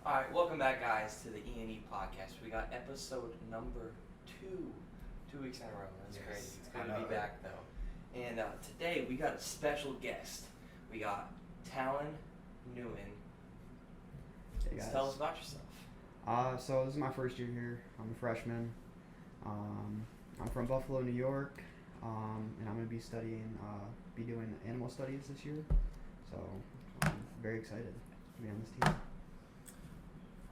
Alright, welcome back, guys, to the EEPodcast. We got episode number 2. 2 weeks in a row. That's Yes, crazy. It's good I to be know. back, though. And today we got a special guest. We got Talon Newton. Hey guys. Tell us about yourself. So this is my first year here. I'm a freshman. I'm from Buffalo, New York, and I'm gonna be doing animal studies this year. So I'm very excited to be on this team.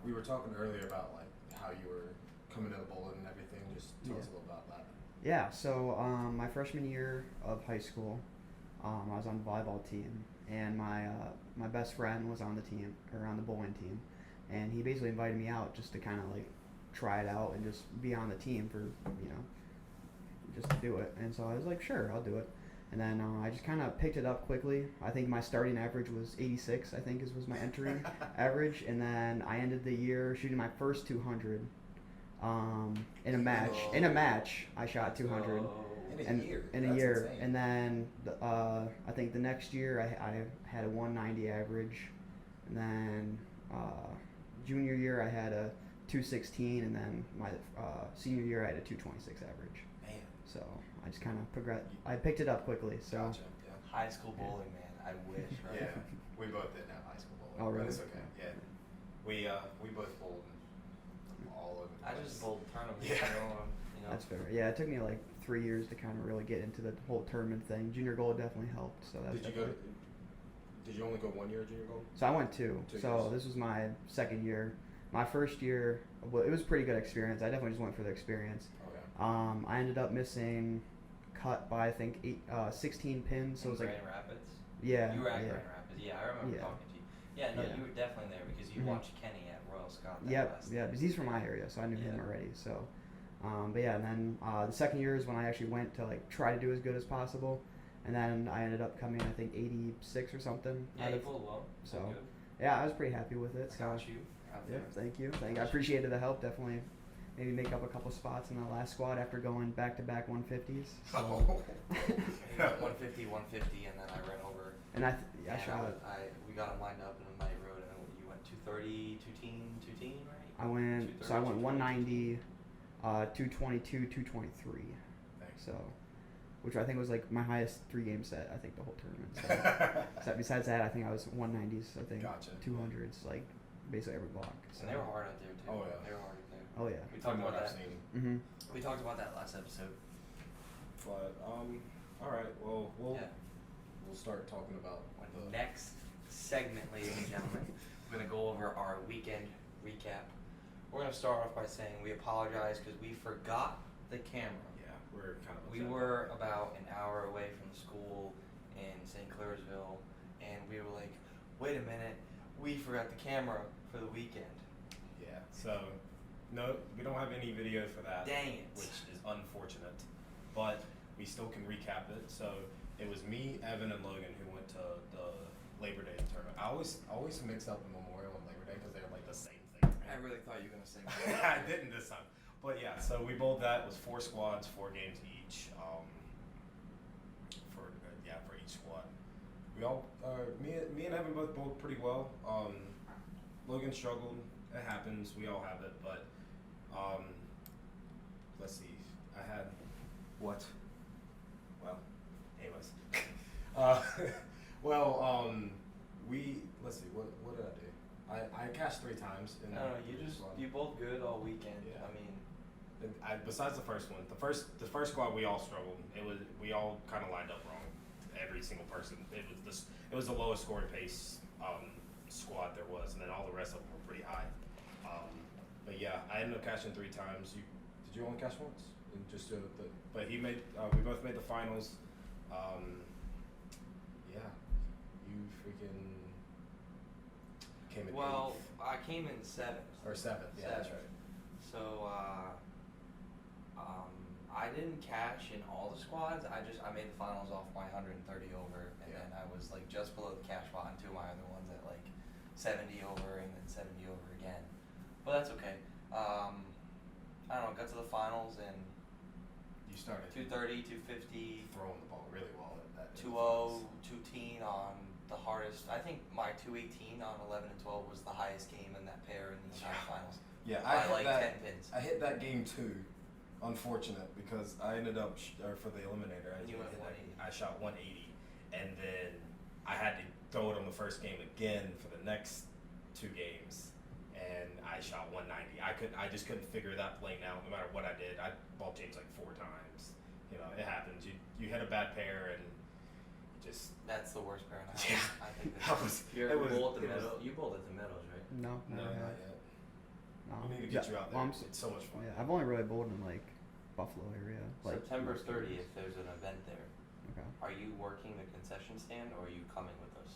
We were talking earlier about like how you were coming to the bowling and everything. Just tell us a little about that. Yeah. So my freshman year of high school, I was on the volleyball team, and my best friend was on the team or on the bowling team, and he basically invited me out just to kind of like try it out and just be on the team for just to do it. And so I was like, sure, I'll do it. And then I just kind of picked it up quickly. I think my starting average was 86, I think was my entering average. And then I ended the year shooting my first 200 in a match. In a match, I shot 200. In a year. In a That's year. insane. And then I think the next year I had a 190 average. And then junior year I had a 216. And then my senior year I had a 226 average. Man. So I just kind of progressed. I picked it up quickly. So Gotcha. Yeah. High school bowling, man. I wish, right? Yeah. We both didn't have high school bowling. Oh, really? But it's okay. Yeah. We both bowled all over the I place. just bowled tournaments. Yeah. that's fair. Yeah, it took me like 3 years to kind of really get into the whole tournament thing. Junior gold definitely helped. So that's Did you only go 1 year at junior gold? So I went 2. 2 So years. this was my second year. My first year, well, it was a pretty good experience. I definitely just went for the experience. Okay. I ended up missing cut by I think 16 pins. So it was like Grand Rapids? yeah, You were at yeah. Grand Rapids. Yeah, I remember Yeah. talking to you. Yeah, no, Yeah. you were definitely there because you Mhm. watched Kenny at Royal Scott. that Yep, last yeah, night. because he's from my area, so I knew him Yeah. already. So, but yeah, and then the second year is when I actually went to like try to do as good as possible, and then I ended up coming I think 86 or something. Yeah, out you of, pulled well. so Good. yeah, I was pretty happy with it. I So got you. Out yeah, there. thank you. I appreciated the help. Definitely, maybe make up a couple spots in the last squad after going back-to-back 150s. So, Oh. Yeah, 150, 150, and then I ran over. and I And shot. we got them lined up in the Mighty Road, and then you went 230, 210, right? I went 230, 190, 222, 223. Thanks. So, which I think was like my highest 3-game set. I think the whole tournament. So besides that, I think I was 190s. I think Gotcha. 200s, like basically every block. So. And they were hard out there too. Oh, yeah. They were hard out there. Oh yeah. We From talked what about I've that. seen. Mhm. We talked about that last episode. But all right. Well, Yeah. we'll start talking about the Next segment, ladies and gentlemen, we're gonna go over our weekend recap. We're gonna start off by saying we apologize because we forgot the camera. Yeah, we're kind of. We were about an hour away from the school in St. Clairsville, and we were like, wait a minute, we forgot the camera for the weekend. Yeah. So, no, we don't have any video for that. Dang it. Which is unfortunate, but we still can recap it. So it was me, Evan, and Logan who went to the Labor Day tournament. I always mix up the Memorial and Labor Day because they're like the same thing. I really thought you were gonna say I didn't this time. But yeah, so we bowled that. It was 4 squads, 4 games each. For each squad, we all me and Evan both bowled pretty well. Logan struggled. It happens. We all have it. But let's see. I had what? Well, anyways. Let's see. What did I do? I cashed 3 times. In No, you both good all weekend. Yeah. I mean, besides the first one, the first squad we all struggled. We all kind of lined up wrong. Every single person. It was the lowest scoring pace squad there was, and then all the rest of them were pretty high. But yeah, I ended up cashing 3 times. Did you only cash once? And just but we both made the finals. Yeah, you freaking came in well, 8th. I came in 7th. Or 7th. Yeah, that's right. So I didn't cash in all the squads. I made the finals off my 130 over, and Yeah. then I was like just below the cash spot, and 2 of my other ones at like 70 over, and then 70 over again. But that's okay. I don't know. Got to the finals and You started 230, 250, throwing the ball really well at that. 2-0, 2-10 on the hardest. I think my 218 on 11 and 12 was the highest game in that pair in the entire finals. Yeah, By like 10 pins. I hit that game too. Unfortunate because I ended up for the eliminator. You went 180. I shot 180, and then I had to throw it on the first game again for the next 2 games, and I shot 190. I just couldn't figure that plane out. No matter what I did, I ball changed like 4 times. You know, it happens. You hit a bad pair and just. That's the worst pair in the house. Yeah, I think that was. You're it was, bowl at the it was- middle. You bowled at the middles, right? No, No, never not have. yet. No. We need to get you out there. Well, It's so much fun. yeah, I've only really bowled in like Buffalo area. Like September 30th, there's an event there. Okay. Are you working the concession stand or are you coming with us?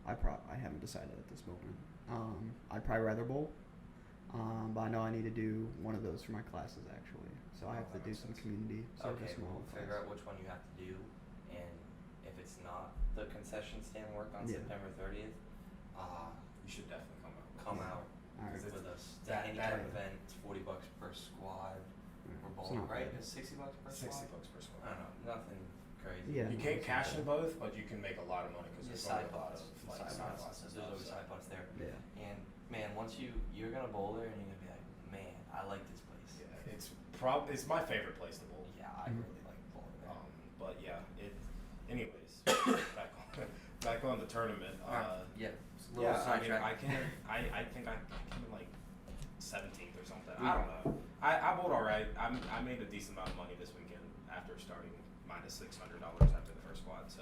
I haven't decided at this moment. I'd probably rather bowl. But I know I need to do one of those for my classes actually. So I have to that do makes some sense. community service. Okay, we'll figure out which one you have to do, and if it's not the concession stand work on Yeah. September 30th, You should definitely come out. come Yeah. out Alright. Because with us. It's a that- handicap that- event. It's $40 per squad. We're It's bowling, not right? bad. It's $60 per $60 squad. per I squad. don't know, nothing crazy. Yeah. You no, can't it's cash okay. in both, but you can make a lot of money because Just there's side only a lot pots. of like Side side pots. pots and There's always stuff. side pots there. Yeah. And man, once you're gonna bowl there and you're gonna be like, man, I like this place. Yeah, it's my favorite place to bowl. Yeah, I Mhm. really like bowling there. But yeah, anyways, back on the tournament. Yeah, it's a little Yeah, I mean, sidetrack. I think I came in like 17th or something. I don't know. I bowled all right. I made a decent amount of money this weekend after starting minus $600 after the first squad. So.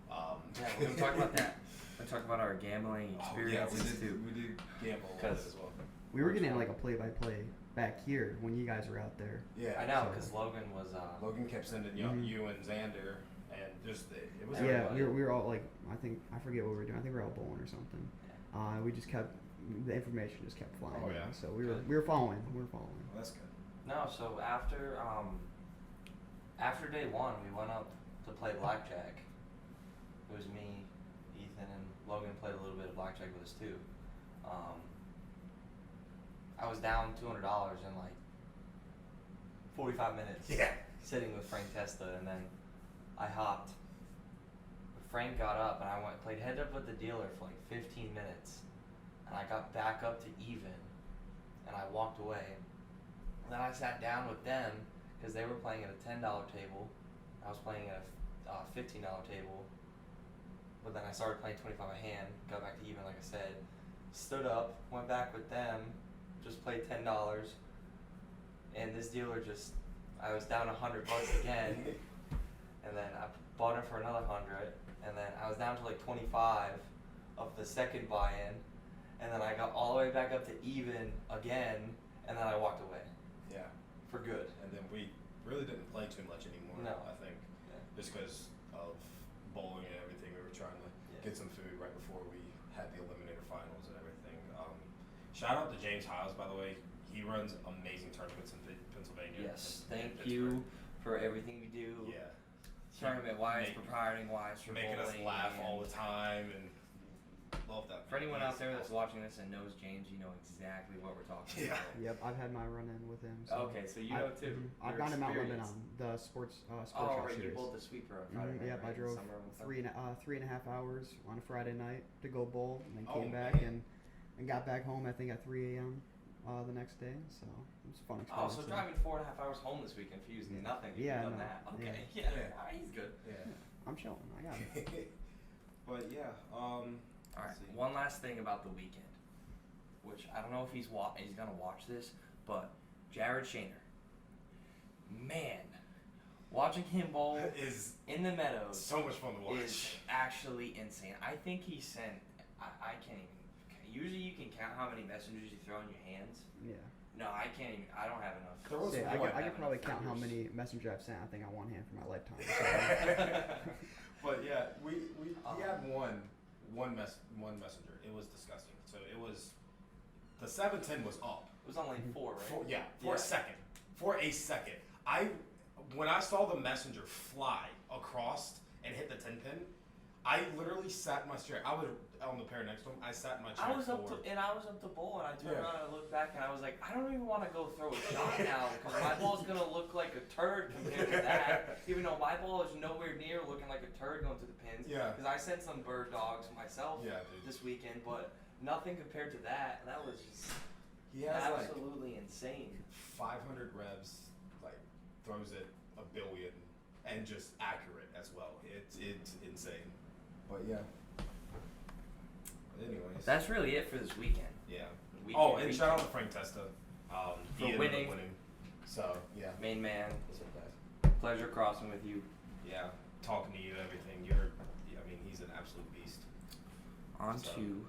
Yeah, we're gonna talk about that. We're gonna talk about our gambling Oh yeah, experiences too. we did gamble a little bit 'Cause- as well. We were getting like a play-by-play back here when you guys were out there. Yeah, I know, So- because Logan was. Logan kept sending Mhm. you and Xander, and just it was. Yeah, everybody. we were all like, I forget what we were doing. I think we were all bowling or something. We just kept the information just kept flying. Oh, in. yeah. So Good. we were following. We were following. Well, that's good. No, so after day one, we went up to play blackjack. It was me, Ethan, and Logan played a little bit of blackjack with us too. I was down $200 in like 45 minutes. Yeah. Sitting with Frank Testa, and then I hopped. Frank got up, and I played head up with the dealer for like 15 minutes, and I got back up to even, and I walked away. And then I sat down with them because they were playing at a $10 table. I was playing at a $15 table. But then I started playing 25 a hand, got back to even like I said. Stood up, went back with them, just played $10. And this dealer I was down $100 again. And then I bought him for another 100. And then I was down to like 25 of the second buy-in. And then I got all the way back up to even again. And then I walked away Yeah. for good. And then we really didn't play too much anymore. No. I think Yeah. just because of bowling and everything, we were trying to get some food right before we had the eliminator finals and everything. Shout out to James Hiles, by the way. He runs amazing tournaments in Pennsylvania. Yes, and thank Pittsburgh. you for everything we do. Yeah. Tournament wise, Make- proprieting wise, for making us bowling, laugh all and the time and love that. For anyone out there that's Awesome. watching this and knows James, you know exactly what we're talking Yeah. about. Yep, I've had my run-in with him. So Okay, so you know too. I've Your gone to Mount Lebanon, experience. the sports Oh, shop right, you series. bowled the sweeper on Friday night, Yep, I right? drove Summer and stuff? 3.5 hours on a Friday night to go bowl, and then Oh, came back man. and got back home I think at 3 a.m. The next day. So it was a fun Oh, experience. so yeah. driving 4.5 hours home this weekend for using nothing. You've Yeah, done no, that. Okay, yeah. yeah. Yeah. Alright, he's good. Yeah. I'm chilling. I got it. But yeah. Alright, one last thing about the weekend, which I don't know if he's gonna watch this, but Jared Shaner, man, watching him bowl is in the meadows so much fun to watch. is actually insane. I think he sent, I can't even, usually you can count how many messengers you throw in your hands. Yeah. No, I can't even, I don't have enough. There was Yeah, one. I could probably count how fingers. many messenger I've sent. I think on one hand for my lifetime. So. But yeah, he had one messenger. It was disgusting. So it was the 710 was up. It was on lane 4, right? For a second. For a second. When I saw the messenger fly across and hit the 10 pin, I literally sat in my chair. I was on the pair next to him. I sat in my chair. I was up to bowl, and I turned around and I looked back, and I was like, I don't even want to go throw a shot now because my ball's gonna look like a turd compared to that. Even though my ball is nowhere near looking like a turd going to the pins. Yeah. Because I sent some bird dogs myself this weekend, but nothing compared to that. That was just He has absolutely insane. 500 revs, like throws it a billion, and just accurate as well. It's insane. But yeah. But anyways. That's really it for this weekend. Yeah. Weekend, and shout out to Frank Testa. He ended up winning. So yeah. Main man, That's what that. pleasure crossing with you. Yeah. Talking to you, everything. I mean, he's an absolute beast. On So. to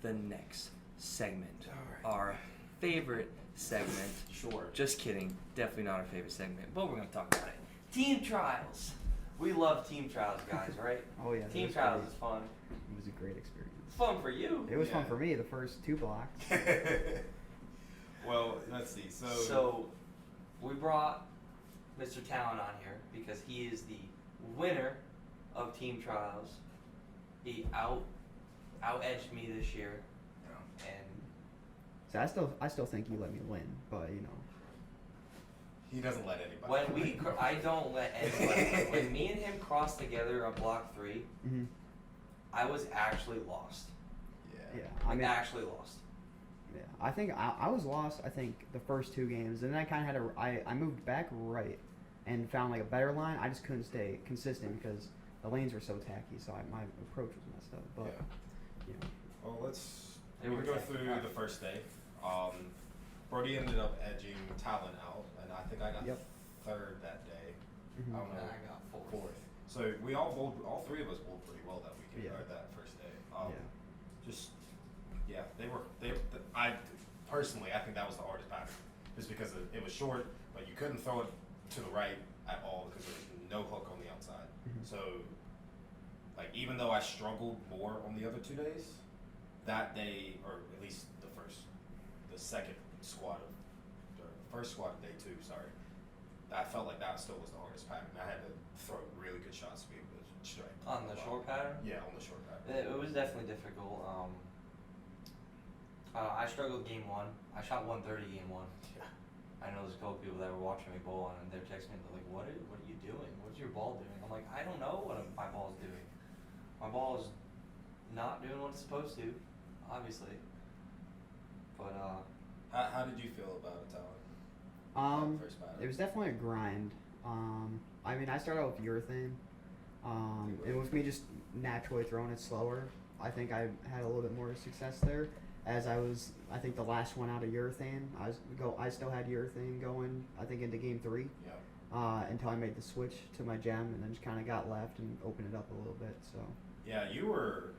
the next segment. All right. Our favorite segment. Sure. Just kidding. Definitely not our favorite segment, but we're going to talk about it. Team trials. We love team trials, guys, right? Oh yeah. Team trials is fun. It was a great experience. It's fun for you. It was fun Yeah. for me. The first 2 blocks. Well, let's see. So we brought Mr. Talon on here because he is the winner of team trials. He out-edged me this year, and So I still think you let me win, but you know. he doesn't let anybody. when I don't let anybody. When me and him crossed together on block 3, Mhm. I was actually lost. Yeah. Actually lost. Yeah. I think I was lost. I think the first 2 games, and then I kind of had I moved back right, and found like a better line. I just couldn't stay consistent because the lanes were so tacky. So my approach was messed up. But you know. Well, They we were go tacky. through the first day. Brody ended up edging Talon out, and I think I got Yep. 3rd that day. Mhm. I don't And know. I got 4th. 4th. So we all bowled. All 3 of us bowled pretty well that weekend, Yeah. or that first day. Yeah. Just yeah, I personally, I think that was the hardest pattern, just because it was short, but you couldn't throw it to the right at all because there was no hook on the outside. Mhm. So, like, even though I struggled more on the other 2 days, that day, or at least the second squad of, or the first squad of day 2, sorry, I felt like that still was the hardest pattern. I had to throw really good shots to be able to strike. On the short pattern? Yeah, on the short pattern. It was definitely difficult. I struggled game 1. I shot 130 game 1. Yeah. I know there's a couple people that were watching me bowl and they're texting me and they're like, what are you doing? What's your ball doing? I'm like, I don't know what my ball is doing. My ball is not doing what it's supposed to, obviously. But How did you feel about it, Tyler? First batter. It was definitely a grind. I mean, I started out with urethane. And with me just naturally throwing it slower, I think I had a little bit more success there. As I think the last one out of urethane, I still had urethane going, I think into game 3. Yeah. Until I made the switch to my gem, and then just kind of got left and opened it up a little bit. So. Yeah, you were,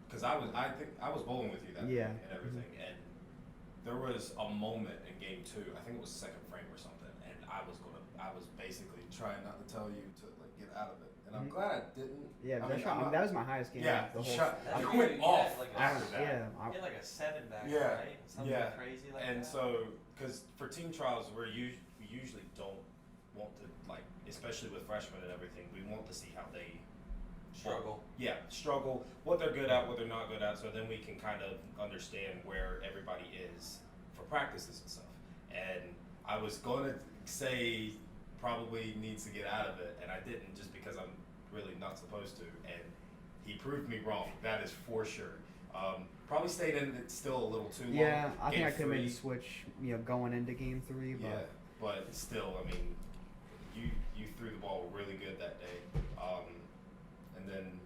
because I think I was bowling with you that day and everything, and there was a moment in game 2, I think it was second frame or something, and I was basically Trying not to tell you to like get out of it, and I'm glad I didn't. Yeah, I that mean, shot, I'm not- that was my highest game. Yeah, the whole. shot. that You year went you off had like after that. Yeah. you had like a 7 back, Yeah. right? Something Yeah. crazy like And that. so, because for team trials, we usually don't want to, like, especially with freshmen and everything, we want to see how they Struggle. Yeah, struggle, what they're good at, what they're not good at, so then we can kind of understand where everybody is for practices and stuff. And I was going to say probably needs to get out of it, and I didn't, just because I'm really not supposed to, and he proved me wrong, that is for sure. Probably stayed in it still a little too long. Yeah, I think Game I could have made 3, the switch, going into game 3, but. yeah, but still, I mean, you threw the ball really good that day, and then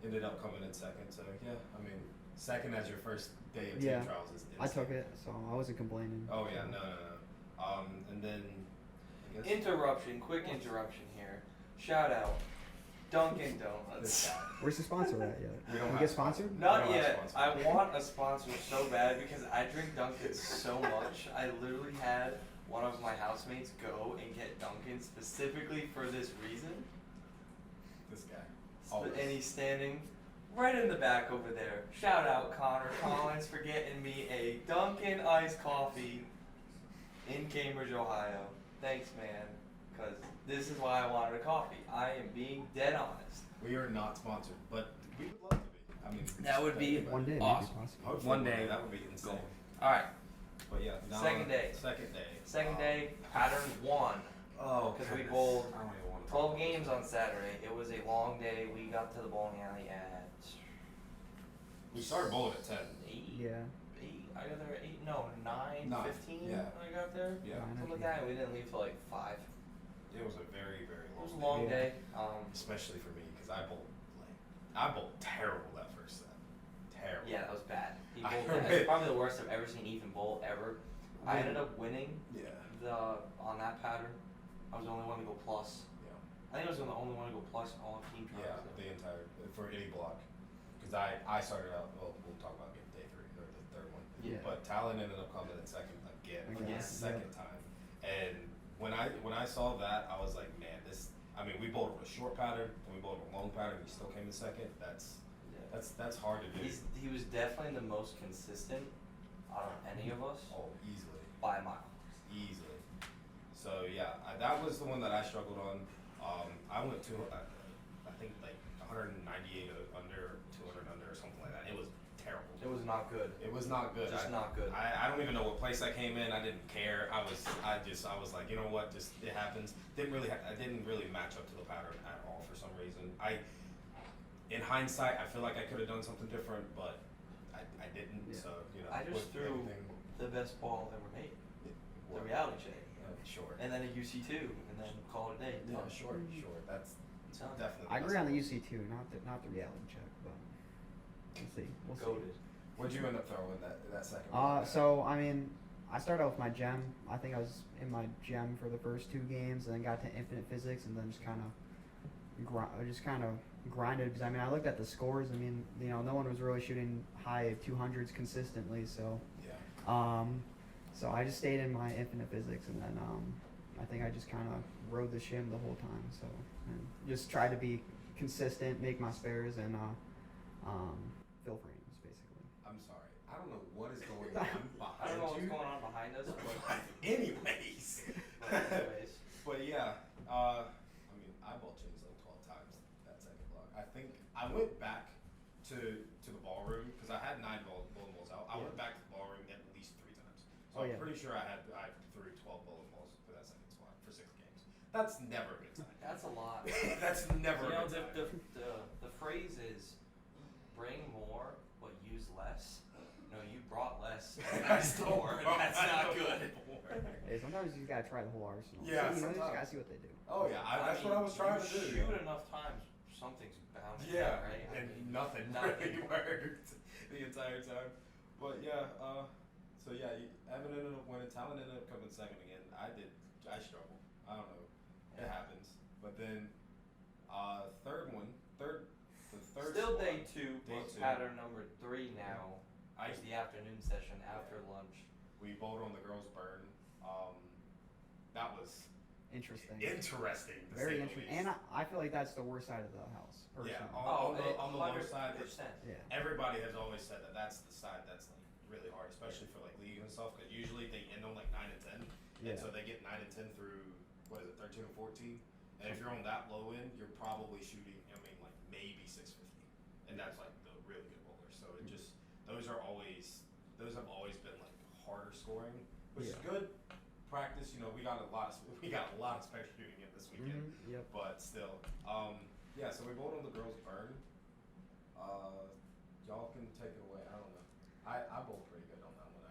ended up coming in second. So yeah, I mean, second as your first day of team trials is insane. I took it, so I wasn't complaining. Oh yeah, no. And then I guess Quick interruption here. Shout out, Dunkin' this Donuts. guy. Where's the sponsor at yet? We don't You have get a sponsored? Not We don't have yet. a sponsor. I want a sponsor so bad because I drink Dunkin' so much. I literally had one of my housemates go and get Dunkin' specifically for this reason. This guy. Always. And he's standing right in the back over there. Shout out Connor Collins for getting me a Dunkin' iced coffee in Cambridge, Ohio. Thanks, man, because this is why I wanted a coffee. I am being dead honest. We are not sponsored, but we would love to be. I mean, That would be One day, awesome. maybe possible. Hopefully One day. that would be insane. All right, But yeah, now Second day. Second day. Second day, pattern 1. Oh, Because we goodness. bowled I don't even want to 12 talk games about on Saturday. It was a long day. We got to the bowling alley at this. We started bowling at 10. 8. Yeah. 8. I got there at 8. No, 9, 15. Yeah. I got there. Yeah. Something like that. We didn't leave till like 5. It was a very, very It long was a day. long Yeah. day. Especially for me, because I bowled terrible that first set. Terrible. Yeah, that was bad. He I bowled heard bad. it. It's probably the worst I've ever seen Ethan bowl ever. I ended up winning Yeah. on that pattern. I was the only one to go plus. Yeah. I think I was the only one to go plus in all of team Yeah, trials. the entire, for any block. Because I started out, well, we'll talk about game day 3, or the third one. Yeah. But Talon ended up coming in second again for Again, the second time. And when I saw that, I was like, man, we bowled a short pattern, and we bowled a long pattern, he still came in second. That's hard to do. He was definitely the most consistent out of any of us Oh, easily. by a mile. Easily. So yeah, that was the one that I struggled on. I went to I think like 198 under, 200 under, or something like that. It was terrible. It was not good. It was not good. Just not good. I don't even know what place I came in. I didn't care. I was like, you know what? Just it happens. I didn't really match up to the pattern at all for some reason. In hindsight, I feel like I could have done something different, but I didn't. Yeah. So you know, I just with threw everything- the best ball ever made. The What? reality check. Short. And then a UC2, and then call it a day. Yeah, Done. short. That's Done. definitely. I the agree best on the one. UC too, not the reality check, but we'll see. We'll see. Goated. What'd you end up throwing that second one? So I mean, I started out with my gem. I think I was in my gem for the first 2 games, and then got to infinite physics, and then just kind of grinded. Because I mean, I looked at the scores. I mean, you know, no one was really shooting high 200s consistently. So, Yeah. so I just stayed in my infinite physics, and then I think I just kind of rode the shim the whole time. So, and just tried to be consistent, make my spares, and fill frames basically. I'm sorry. I don't know what is going on behind I don't know what's you. going on behind us, but Anyways. anyways. But yeah, I ball changed like 12 times that second block. I think I went back to the ballroom because I had 9 bowling balls out. I went back to the ballroom at least 3 times. So Oh, I'm yeah. pretty sure I threw 12 bowling balls for that second spot for 6 games. That's never a good time. That's a lot. That's never You a know, good time. the phrase is bring more but use less. No, you brought less. I still more. That's not good. Hey, sometimes you just gotta try the whole arsenal. Yeah, So, you know, you just sometimes. gotta see what they do. Oh yeah, that's what I was trying to do. Shoot enough times, something's bound to Yeah, hit, right? I and mean, nothing nothing. really worked the entire time. But yeah, so yeah, Evan ended up winning. Talon ended up coming second again. I struggled. I don't know. It happens. But then, the third Still squad- day 2, Day but 2. pattern number 3 now. I It's the afternoon session after lunch. we bowled on the girls' burn. That was Interesting. interesting. To Very say the interesting. least. And I feel like that's the worst side of the house. Personally. Yeah, on the low side, 100%. Yeah. everybody has always said that's the side that's like really hard, especially for like league and stuff. Because usually they end on like 9 and 10, Yeah. and so they get 9 and 10 through 13 or 14. And if you're on that low end, you're probably shooting. Like maybe 650, and that's like the really good bowlers. So it just those have always been like harder scoring, which is Yeah. good practice. You know, we got a lot of spec shooting in this weekend. Mm-hmm. Yep. But still, yeah. So we bowled on the girls' burn. Y'all can take it away. I don't know. I bowled pretty good on that one.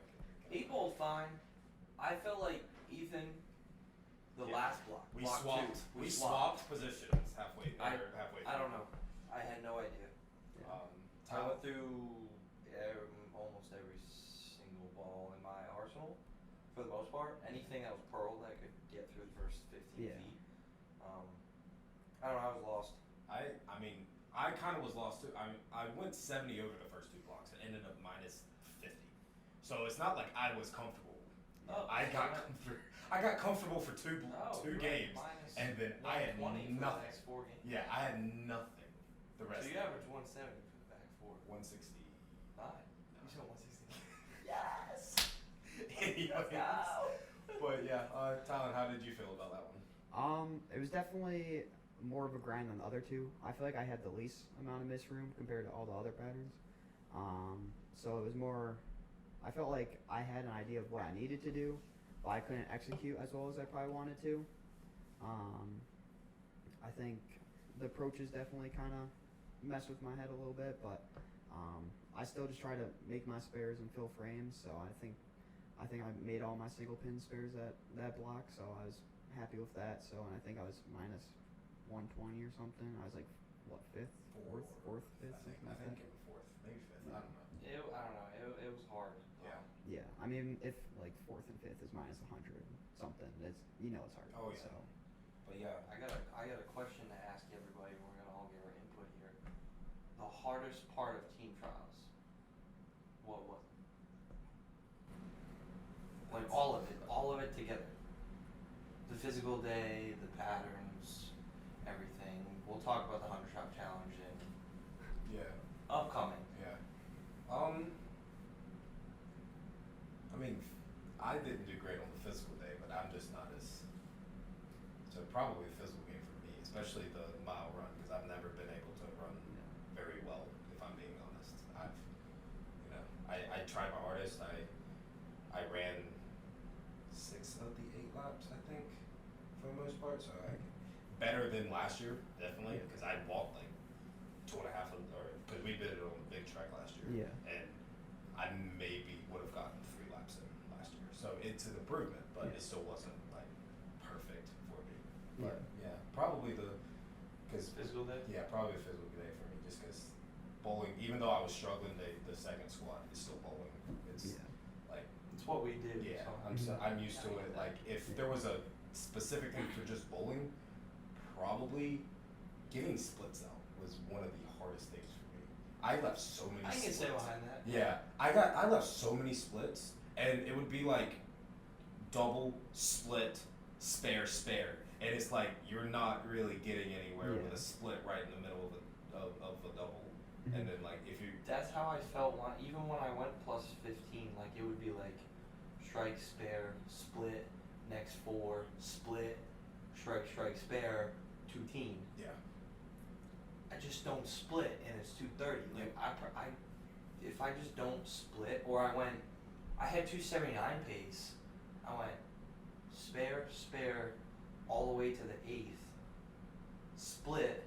He bowled fine. I felt like Ethan, the Yeah. last block. We block swapped. 2, We swapped positions halfway. Halfway. I through. don't know. I had no idea. I Tyler, went through almost every single ball in my arsenal, for the most part. Anything that was pearl that could get through the first 15 Yeah. feet. I don't know. I was lost. I mean, I kind of was lost too. I went 70 over the first 2 blocks and ended up minus 50. So it's not like I was comfortable. Oh, I so got you went- comfortable. I got comfortable for 2 Oh, two you went games, minus and then I had 120 for the nothing. next 4 games. Yeah, I had nothing. The rest. So you of averaged 170 for the back 4. 160. You said 160. Yes. Anyways, Let's go. but yeah, Tyler, how did you feel about that one? It was definitely more of a grind than the other two. I feel like I had the least amount of miss room compared to all the other patterns. So it was more. I felt like I had an idea of what I needed to do, but I couldn't execute as well as I probably wanted to. I think the approaches definitely kind of messed with my head a little bit, but I still just try to make my spares and fill frames. So I think I made all my single pin spares that block, so I was happy with that. So and I think I was minus 120 or something. I was like what, fifth, fourth, fifth, something like that. It was fourth, maybe fifth. I don't know. I don't know. It was hard. Yeah. Yeah, I mean, if like fourth and fifth is minus 100 something, it's it's hard. Oh, yeah. So But yeah, I got a question to ask everybody. We're gonna all get our input here. The hardest part of team trials. What was it? Like all of it together. The physical day, the patterns, everything. We'll talk about the 100-shot challenge and yeah, upcoming. yeah. I mean, I didn't do great on the physical day, but I'm just not as. So probably a physical game for me, especially the mile run, because I've never been able to run very well, if I'm being honest. I tried my hardest. I ran 6 of the 8 laps, I think, for the most part. So better than last year, definitely, because I walked like 2.5 because we did it on a big track last year. Yeah. And I maybe would have gotten 3 laps in last year. So it's an improvement, but it still wasn't like perfect for me. But yeah, probably because Physical day? Yeah, probably a physical day for me, just because bowling. Even though I was struggling, the second squad is still bowling. It's like It's what we do. yeah, So. I'm used to it. Like if there was a specific thing for just bowling, probably getting splits out was one of the hardest things for me. I left so many. I can splits. say behind that. Yeah, I left so many splits, and it would be like double, split, spare, and it's like you're not really getting anywhere with a split right in the middle of a double, and then like if you. That's how I felt even when I went plus 15. Like it would be like strike, spare, split, next 4, split, strike, spare, 2 team. Yeah. I just don't split, and it's 230. Like I if I just don't split, or I had 279 pace. I went spare, all the way to the 8th, split,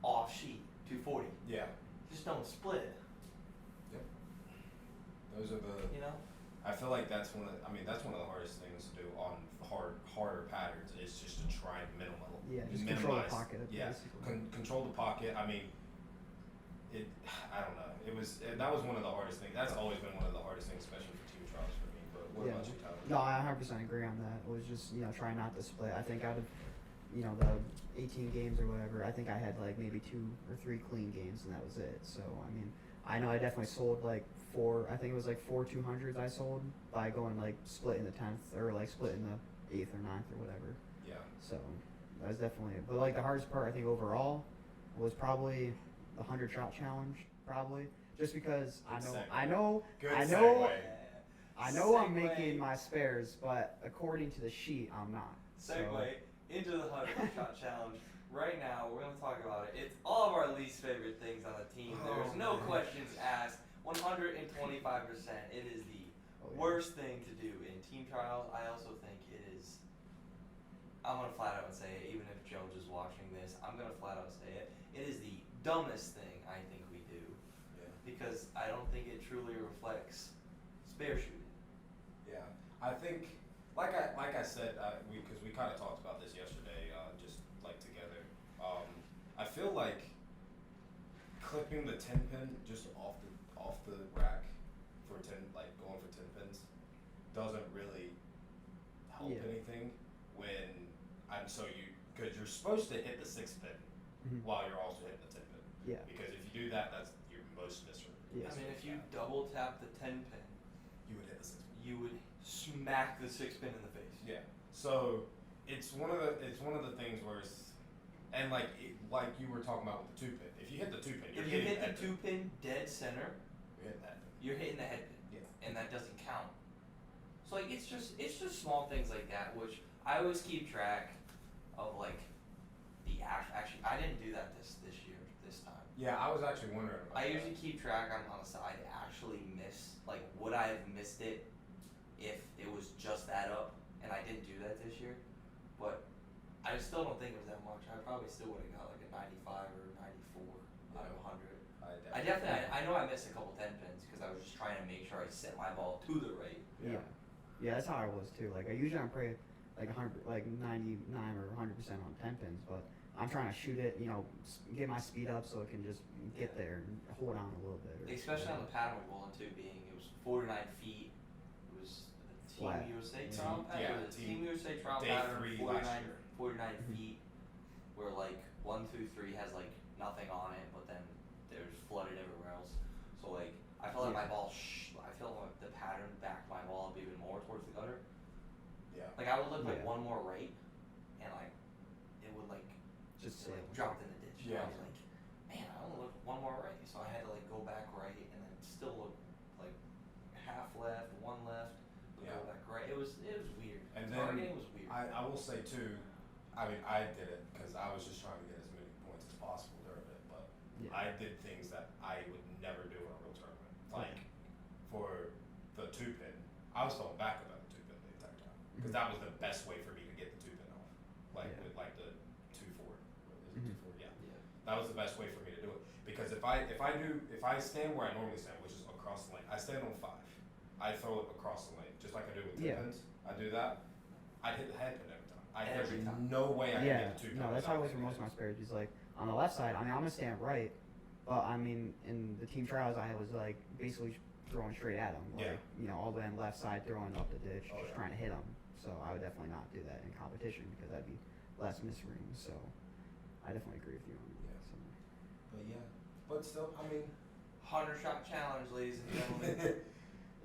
off sheet, 240. Yeah. Just don't split. Yep. Those are the. You know. I feel like that's one of the hardest things to do on harder patterns is just to try and just control the pocket. Yeah, basically. Control the pocket. I mean, I don't know. That was one of the hardest things. That's always been one of the hardest things, especially for team trials for me. But what about you, Tyler? No, I 100% agree on that. It was just trying not to split. I think out of the 18 games or whatever, I think I had like maybe 2 or 3 clean games, and that was it. So I mean, I know I definitely sold like 4. I think it was like 4 200s I sold by going like split in the 10th or like split in the 8th or 9th or whatever. Yeah. So that was definitely. But like the hardest part I think overall was probably the 100-shot challenge, probably just because I know I'm making my spares, but according to the sheet I'm not. Segue into the 100-shot challenge. Right now, we're going to talk about it. It's all of our least favorite things on the team. There's no questions asked. 125%. It is the worst thing to do in team trials. I also think it is. I'm going to flat out say it, even if Jones is watching this. I'm going to flat out say it. It is the dumbest thing I think we do. Yeah. Because I don't think it truly reflects spare shooting. Yeah, I think, like I said, because we kind of talked about this yesterday, just like together. I feel like clipping the 10 pin just off the rack for 10, like going for 10 pins, doesn't really help anything when because you're supposed to hit the 6 pin while you're also hitting the 10 pin. Yeah. Because if you do that, that's your most miserable. Yeah. I mean, if you double tap the 10 pin, you would hit the 6 pin. you would smack the 6 pin in the face. Yeah. So it's one of the things where like you were talking about with the 2 pin. If you hit the 2 pin, If you hit the 2 pin dead center, you're hitting that pin. you're hitting the head pin. Yeah. And that doesn't count. So like it's just small things like that which I always keep track of, like the actually, I didn't do that this year, this time. Yeah, I was actually wondering about I that. usually keep track on the side, actually miss, like, would I have missed it if it was just that up, and I didn't do that this year, but I still don't think it was that much. I probably still would have got like a 95 or 94 out of 100. I know I missed a couple 10 pins because I was just trying to make sure I set my ball to the right. Yeah, that's how I was too. Like I usually I'm pretty like 100, like 99 or 100% on 10 pins, but I'm trying to shoot it, get my speed up so it can just get there and hold on a little bit. Especially on the pattern we're bowling too, being it was 49 feet. It was a Team Flat. USA trial pattern. Yeah, It was a Team USA trial day pattern. 3 49, last year. 49 feet, where like 1 through 3 has like nothing on it, but then there's flooded everywhere else. So like I felt like my ball. I felt like the pattern backed my ball up even more towards the gutter. Yeah. Like I would look like Yeah. one more right, and like it would like Just like sail. dropped in the ditch. Yeah. I was like, man, I only look one more right, so I had to like go back right and then still look like half left, one left, but Yeah. go back right. It was weird. And Targeting then was weird. I will say too, I mean, I did it because I was just trying to get as many points as possible during it, but Yeah. I did things that I would never do in a real tournament. Like for the 2-pin, I was throwing back about the 2-pin the entire time because that was the best way for me to get the 2-pin off. Like Yeah. with like the 2-4, is it Mhm. 2-4? Yeah. Yeah. That was the best way for me to do it because if I stand where I normally stand, which is across the lane, I stand on 5. I throw it across the lane just like I do with 10 Yeah. pins. I do that. I'd hit the head pin every time. Every There's time. no way I can Yeah, get the 2 no, pins that's how out it was for of most of it. my spares. Is like on the left side. I mean, I'm gonna stand right, but I mean, in the team trials, I was like basically throwing straight at them, like all the way on the left side, throwing up the ditch, Oh, just yeah. trying to hit them. So I would definitely not do that in competition because that'd be less miss rings. So I definitely agree with you on that. Yeah. So. But yeah, but still, I mean, 100-shot challenge, ladies and gentlemen.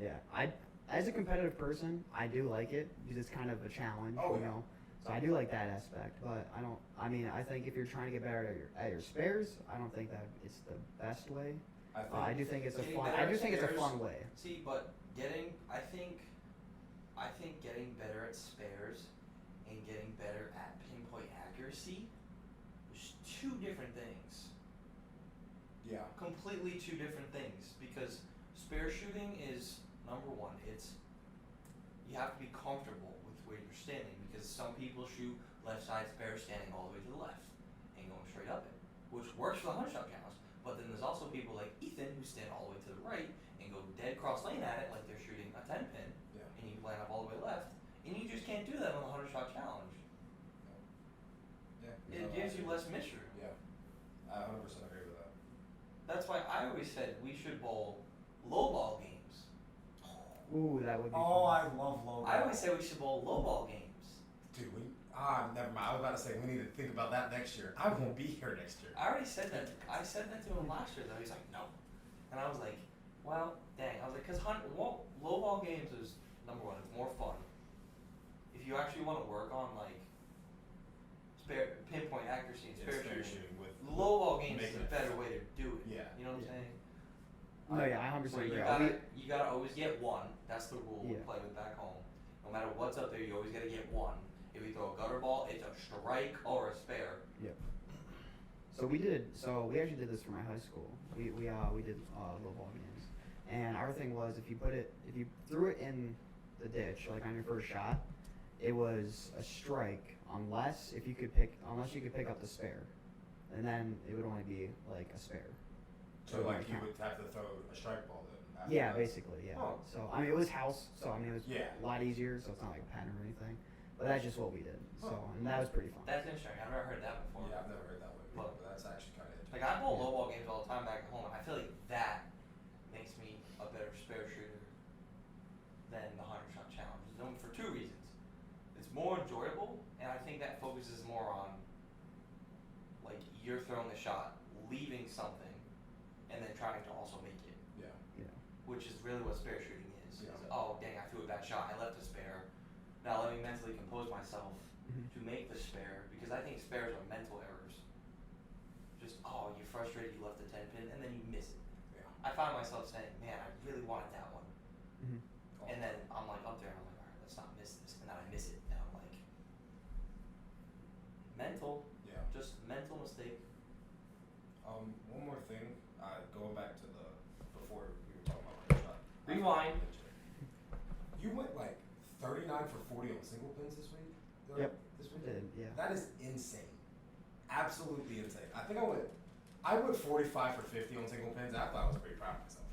Yeah, as a competitive person, I do like it because it's kind of a challenge, Oh, you yeah. know. So I do like that aspect, but I think if you're trying to get better at your spares, I don't think that it's the best way. I do think it's a Getting fun. better I do at think it's a spares- fun way. See, but I think getting better at spares and getting better at pinpoint accuracy is two different things. yeah, Completely two different things, because spare shooting is number one. You have to be comfortable with where you're standing, because some people shoot left side spare standing all the way to the left and going straight up it, which works for the 100-shot challenge. But then there's also people like Ethan who stand all the way to the right and go dead cross lane at it like they're shooting a 10 pin, yeah, and you land up all the way left, and you just can't do that on the 100-shot challenge. yeah. It No, gives I you agree. less miss room. Yeah, I 100% agree with that. That's why I always said we should bowl low ball games. Ooh, that would be. Oh, fun. I love low. I always say we should bowl low ball games. Dude, never mind. I was about to say we need to think about that next year. I won't be here next year. I already said that. I said that to him last year though. He's like, no. And I was like, well, dang. I was like, because low ball games is, number one, it's more fun. If you actually want to work on like pinpoint accuracy and spare It's fair shooting, shooting with low ball games is making a it better fun. way to do it. Yeah. You know what I'm Yeah. saying? No, yeah, I 100% Where agree. you gotta always get one. That's the rule we Yeah. play with back home. No matter what's up there, you always gotta get one. If you throw a gutter ball, it's a strike or a spare. Yep. So we actually did this for my high school. We did low ball games, and our thing was if you threw it in the ditch like on your first shot, it was a strike unless you could pick up the spare, and then it would only be like a spare. So like you would have to throw a strike ball then. after Yeah, that. basically, yeah. Oh. So I mean, it was house, so I mean, it was Yeah. a lot easier. So it's not like a pattern or anything, but that's just what we did. So Oh. and that was pretty fun. That's interesting. I've never heard that before. Yeah, I've never heard that way before, but that's actually kind of Like I bowl Yeah. low ball games all the time back at home, and I feel like that makes me a better spare shooter than the 100-shot challenge. For two reasons. It's more enjoyable, and I think that focuses more on like you're throwing the shot, leaving something, and then trying to also make it, yeah. Yeah. which is really what spare shooting is. Yeah. Oh dang, I threw a bad shot. I left a spare. Now let me mentally compose myself Mhm. to make the spare, because I think spares are mental errors. Just, you're frustrated, you left the 10 pin, and then you miss it. Yeah. I find myself saying, man, I really wanted that one. Mhm. And then I'm like up there, and I'm like, all right, let's not miss this. And then I miss it, and I'm like, mental, Yeah. just mental. going back to the before we were talking about my shot. Rewind. You went like 39 for 40 on single pins this week. Yep. This I week. did, yeah. That is insane. Absolutely insane. I think I went 45 for 50 on single pins. I thought I was pretty proud of myself.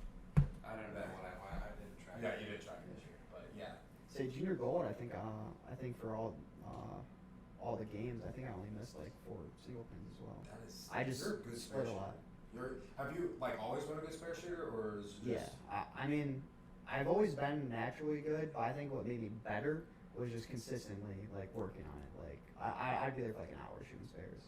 I don't know when I didn't try. Yeah, you did track it this year, but yeah. Say junior gold, I think for all the games, I think I only missed like 4 single pins as well. That is. I just you're a good spare split a shooter. lot. Have you like always been a good spare shooter, or is it just? Yeah, I mean, I've always been naturally good, but I think what made me better was just consistently like working on it. Like I'd be there for like an hour shooting spares.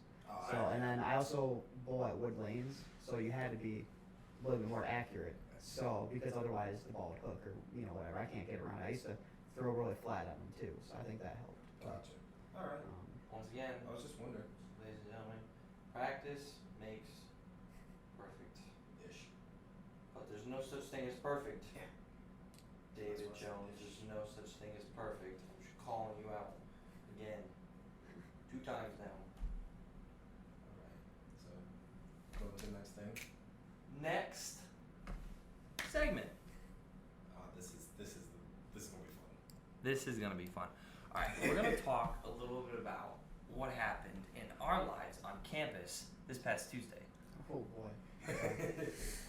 So and then I also bowl at wood lanes, so you had to be a little bit more accurate. So because otherwise the ball would hook or whatever. I can't get around. I used to throw really flat at them too, so I think that helped. Gotcha. All right. Once again, I was just wondering. ladies and gentlemen, practice makes perfect. Ish. But there's no such thing as perfect. Yeah. David That's what I Jones, said. there's no such thing as perfect. I'm just calling you out again. 2 times now. All right. So, go to the next thing. Next segment. This is gonna be fun. This is gonna be fun. All right, we're gonna talk a little bit about what happened in our lives on campus this past Tuesday. Oh boy.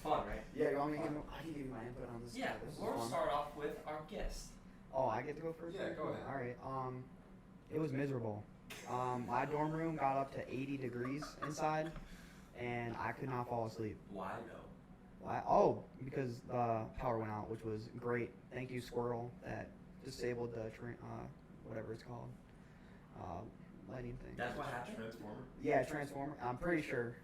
Fun, right? Yeah, you want me to give you my input on this? Yeah, This is we're gonna fun. start off with our guest. Oh, I get to go first? Yeah, go ahead. All right. It was miserable. My dorm room got up to 80 degrees inside, and I could not fall asleep. Why though? Why? Oh, because the power went out, which was great. Thank you, Squirrel, that disabled the whatever it's called, lighting thing. That's what happened. Transformer. Yeah, transformer. I'm pretty sure.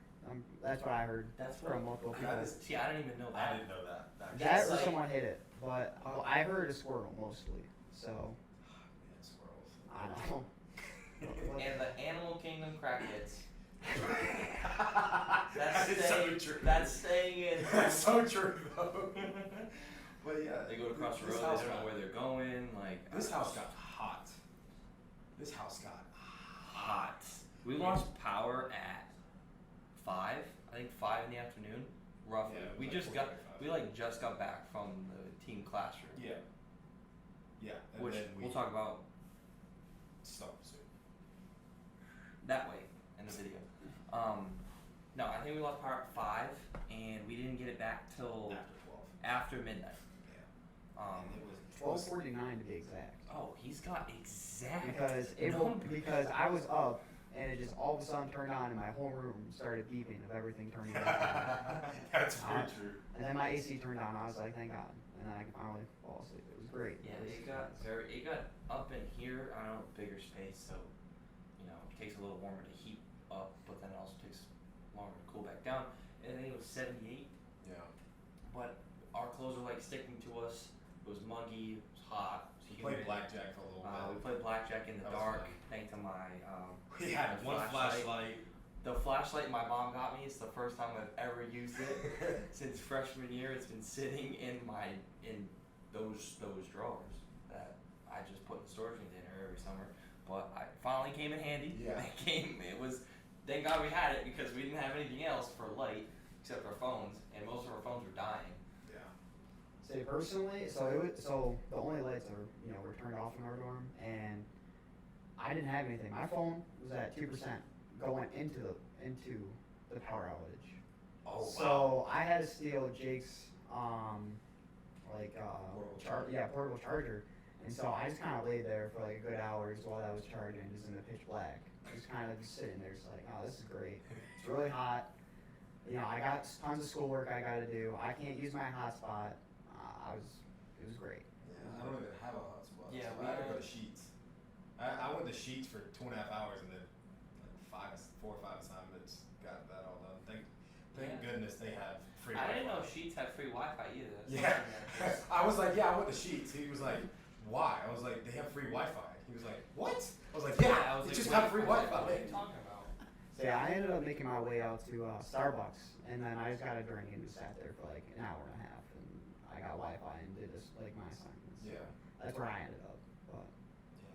That's what I heard That's from what. multiple people. See, I didn't even know that. I didn't know that. That It's or like- someone hit it, but I heard a squirrel mostly. So Man, squirrels. I don't know. And the Animal Kingdom crackheads. That is so true. That's staying in. That's so true though. But yeah, They go across the road. this They house don't know got- where they're going. Like This house got hot. This house got hot. We lost power at 5. I think 5 in the afternoon, roughly. Yeah, we like just got 4:45. we like just got back from the team classroom, Yeah. Yeah, and which then we'll talk about Stop soon. that way in the video. No, I think we lost power at 5, and we didn't get it back till After 12. after midnight. Yeah. Um, And it was 12:49 to be exact. oh, he's got exact Because I was up and it just all of a sudden turned on and my whole room started beeping of everything turning on. That's very true. And then my AC turned on. I was like, thank God. And then I could finally fall asleep. It was great. Yeah, It it got up in here. I don't know, bigger space, so it takes a little warmer to heat up, but then it also takes longer to cool back down. And I think it was 78, Yeah. but our clothes are like sticking to us. It was muggy, it was hot. We It was played humid. blackjack for a little We bit. played blackjack in the That was dark, fun. thanks to my We had my one flashlight. The flashlight my mom got me. It's the first time I've ever used it since freshman year. It's been sitting in those drawers that I just put in storage container every summer. But I finally came in handy. Yeah. It was thank God we had it because we didn't have anything else for light except our phones, and most of our phones were dying. Yeah. Say personally, so the only lights were turned off in our dorm, and I didn't have anything. My phone was at 2% going into the power outage. Oh wow. So I had to steal Jake's portable charger, and so I just kind of laid there for like a good hours while that was charging, just in the pitch black. Just kind of just sitting there, just like, oh, this is great. It's really hot. I got tons of schoolwork I got to do. I can't use my hotspot. It was great. Yeah, I don't even have a hotspot. Yeah, so we I had to go had- to Sheets. I went to Sheets for 2.5 hours and then like 4 or 5 assignments. Got that all done. Thank Yeah. goodness they have free. I didn't know Wi-Fi. Sheets had free Wi-Fi either. That's Yeah. something that- I was like, yeah, I went to Sheets. He was like, why? I was like, they have free Wi-Fi. He was like, what? I was like, yeah, I was they like, just what- got free I was like, Wi-Fi. What are you talking about? So yeah, I ended up making my way out to Starbucks, and then I just got a drink and just sat there for like an hour and a half, and I got Wi-Fi and did this like my assignments. Yeah. That's where I ended up.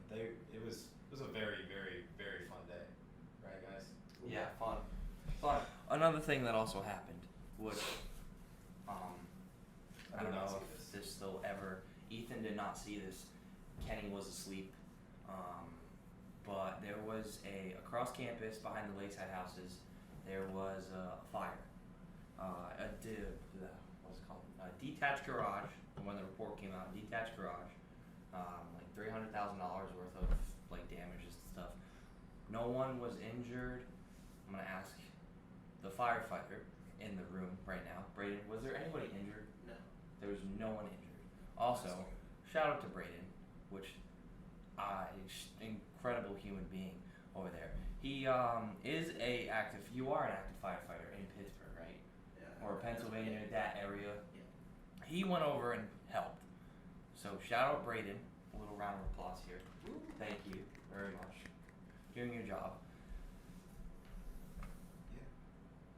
But Yeah, it was a very, very, very fun day. Right, guys? Yeah, fun. Another thing that also happened was not see this. Kenny was asleep. But there was across campus behind the lakeside houses, there was a fire. What's it called? A detached garage. When the report came out, detached garage, like $300,000 worth of like damages and stuff. No one was injured. I'm gonna ask the firefighter in the room right now. Braden, was there anybody injured? No. There was no one injured. Also, shout out to Braden, which incredible human being over there. He is you are an active firefighter in Pittsburgh, right? Yeah. Or Pennsylvania, Yeah. that area. Yeah. He went over and helped. So shout out Braden. A little round of applause here. Thank you very much. Doing your job. Yeah.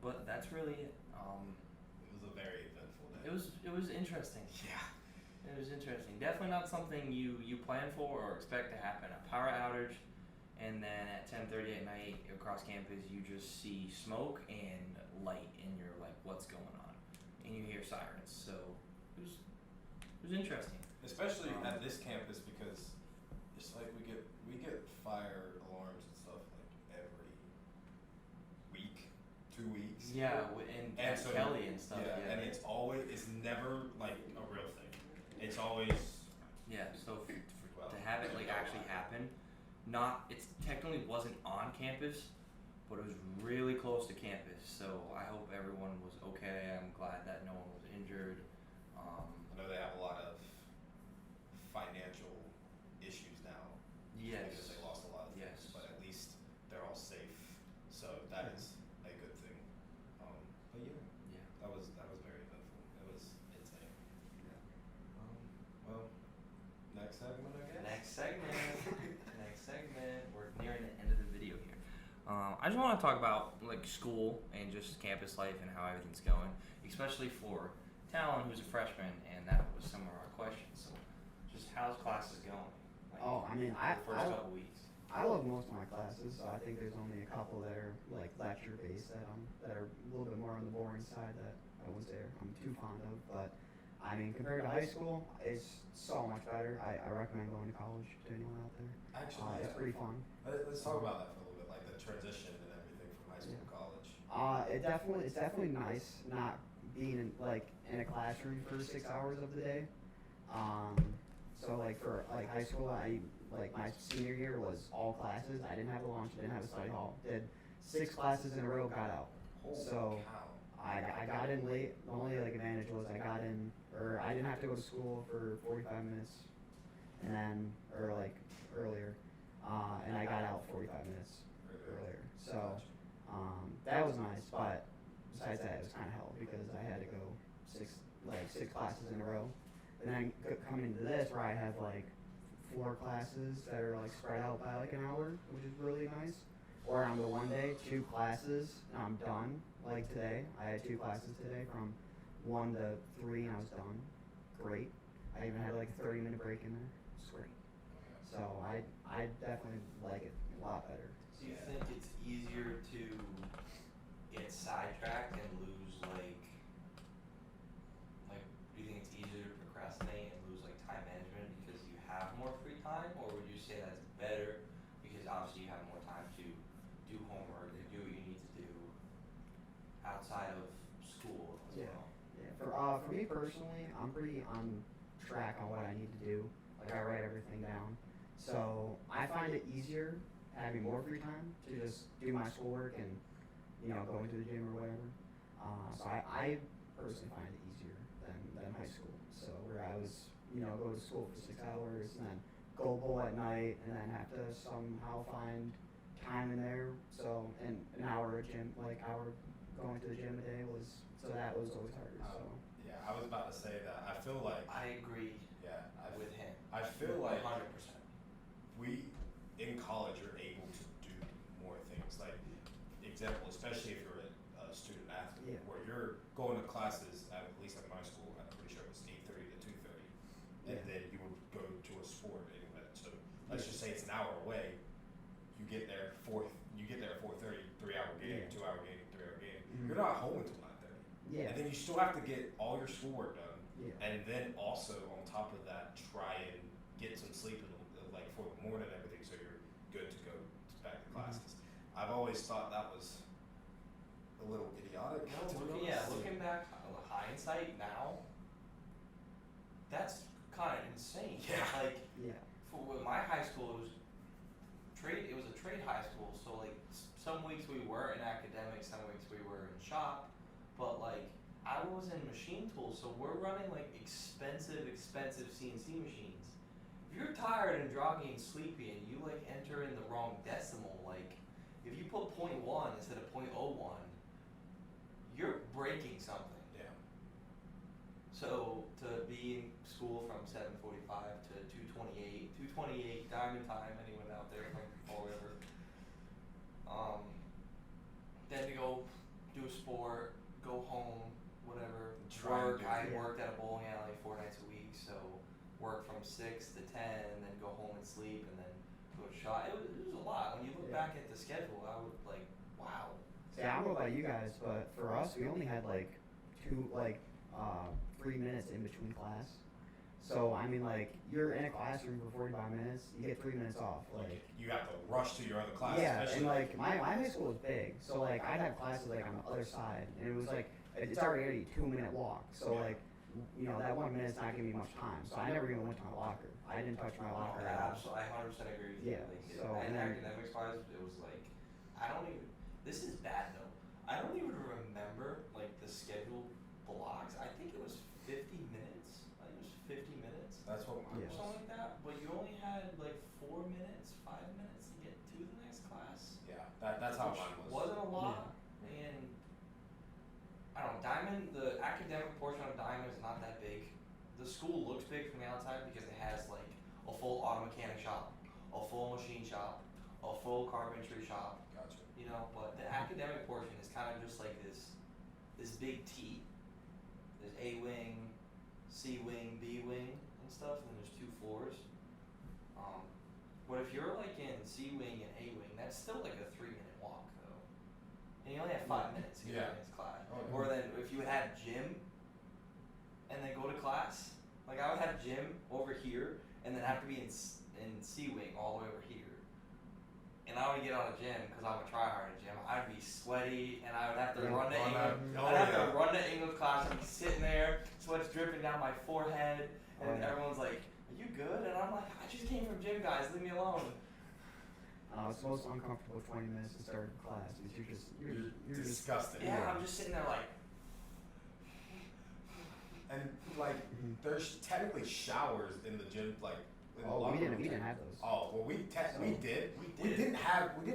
But that's really it. It was a very eventful day. It was interesting. Yeah. It was interesting. Definitely not something you plan for or expect to happen. A power outage, and then at 10:30 at night across campus, you just see smoke and light, and you're like, "What's going on?" And you hear sirens. So it was interesting. Especially at this campus because it's like we get fire alarms and stuff like every week, 2 weeks. Yeah, and so, Kelly and stuff. Yeah, and it's never like a real thing. It's always So to have it like actually happen, it's technically wasn't on campus, but it was really close to campus. So I hope everyone was okay. I'm glad that no one was injured. I know they have a lot of financial issues now because they lost a lot of Yes. things, but at least they're all safe. So that is a good thing. But Yeah. that was very eventful. It was insane. Well, next segment, I guess. Next segment. We're Nearing the end of the video here. I just want to talk about like school and just campus life and how everything's going, especially for Talon, who's a freshman, and that was some of our questions. So, just how's classes going? Like, the first couple weeks. I love most of my classes. So I think there's only a couple that are like lecture based that are a little bit more on the boring side that I wouldn't say I'm too fond of. But I mean, compared to high school, it's so much better. I recommend going to college to anyone out there. Actually, It's pretty fun. Let's talk about that for a little bit, like the transition and everything from high school to college. It's definitely nice not being in a classroom for 6 hours of the day. So like for like high school, my senior year was all classes. I didn't have a lunch, didn't have a study hall. Did 6 classes in a row, got out. Holy So cow. I got in late. The only advantage was I didn't have to go to school for 45 minutes, and then earlier, and I got out 45 minutes earlier. So that was nice, but besides that, it was kind of hell because I had to go six classes in a row, and then coming into this where I have 4 classes that are spread out by an hour, which is really nice. Or on the one day, 2 classes, and I'm done. Like today, I had 2 classes today from 1 to 3, and I was done. Great. I even had a 30-minute break in there. It's great. So I definitely like it a lot better. Do you think it's easier to get sidetracked and lose do you think it's easier to procrastinate and lose time management because you have more free time, or would you say that's better because obviously you have more time to do homework, to do what you need to do outside of school as well? Yeah. For me personally, I'm pretty on track on what I need to do. I write everything down. So I find it easier having more free time to just do my schoolwork and going to the gym or whatever. So I personally find it easier than high school. So where I was go to school for 6 hours and then go bowl at night and then have to somehow find time in there. So an hour of gym, hour going to the gym a day that was always harder. So Yeah, I was about to say that. I feel like I agree with him. I feel like 100%. we in college are able to do more things. Example, especially if you're a student athlete, where you're going to classes at least at my school. I'm pretty sure it was 8:30 to 2:30, and then you would go to a sport. So let's just say it's an hour away. You get there at 4:30, 3-hour game, 2-hour game, 3-hour game. You're not home until 9:30. yeah. And then you still have to get all your schoolwork done Yeah. and then also on top of that, try and get some sleep like for the morning and everything, so you're good to go back to classes. I've always thought that was a little idiotic. No, to be looking, honest. looking back, hindsight now, that's kind of insane. Yeah. Like, Yeah. for my high school, it was a trade high school, so like some weeks we were in academics, some weeks we were in shop, but like I was in machine tools, so we're running like expensive CNC machines. If you're tired and groggy and sleepy and you like enter in the wrong decimal, like if you put 0.1 instead of 0.01, you're breaking something. Yeah. So to be in school from 7:45 to 2:28 diamond time, anyone out there from Fall River. Then to go do a sport, go home, whatever. Work. I worked at a bowling alley 4 nights a week, so work from 6 to 10, and then go home and sleep, and then go to shot. It was a lot. When you look back at the schedule, I would like, wow. See, I don't know about you guys, but for us, we only had like 3 minutes in between class. So I mean, like you're in a classroom for 45 minutes, you get 3 minutes off. Like You got to rush to your other class. yeah, especially and like my high school was big, so like I'd have classes like on the other side, and it was like it's already a 2-minute walk. So like that 1 minute's not giving me much time. So I never even went to my locker. I didn't touch my locker at all. So I 100% agree with you. Yeah, Like, so, and and then- academics wise, it was like, I don't even, this is bad though. I don't even remember like the scheduled blocks. I think it was 50 minutes. I think it was 50 minutes. That's what mine Yeah. Or something like that. But you only had like 4 minutes, 5 minutes to get to the next class. Yeah, that's how Which mine was. wasn't a lot. And I don't know, Diamond, the academic portion of Diamond is not that big. The school looks big from the outside because it has like a full auto mechanic shop, a full machine shop, a full carpentry shop, Gotcha. but the academic portion is kind of just like this big T. There's A wing, C wing, B wing and stuff, and then there's 2 floors. But if you're like in C wing and A wing, that's still like a 3-minute walk though. And you only have 5 minutes to get to the next class. Oh, yeah. Or then if you had gym and then go to class, like I would have gym over here and then have to be in C wing all the way over here. And I would get out of gym because I'm a tryhard at gym. I'd be sweaty and I would have to run to English. I'd have to run to English class. I'd be sitting there, sweat's dripping down my forehead, and everyone's like, "Are you good?" And I'm like, "I just came from gym, guys. Leave me alone." It's the most uncomfortable 20 minutes to start class because you're just disgusted. Yeah, I'm just sitting there like. And like, there's technically showers in the gym, like. In the we locker didn't room. have those. Oh well, we did. We didn't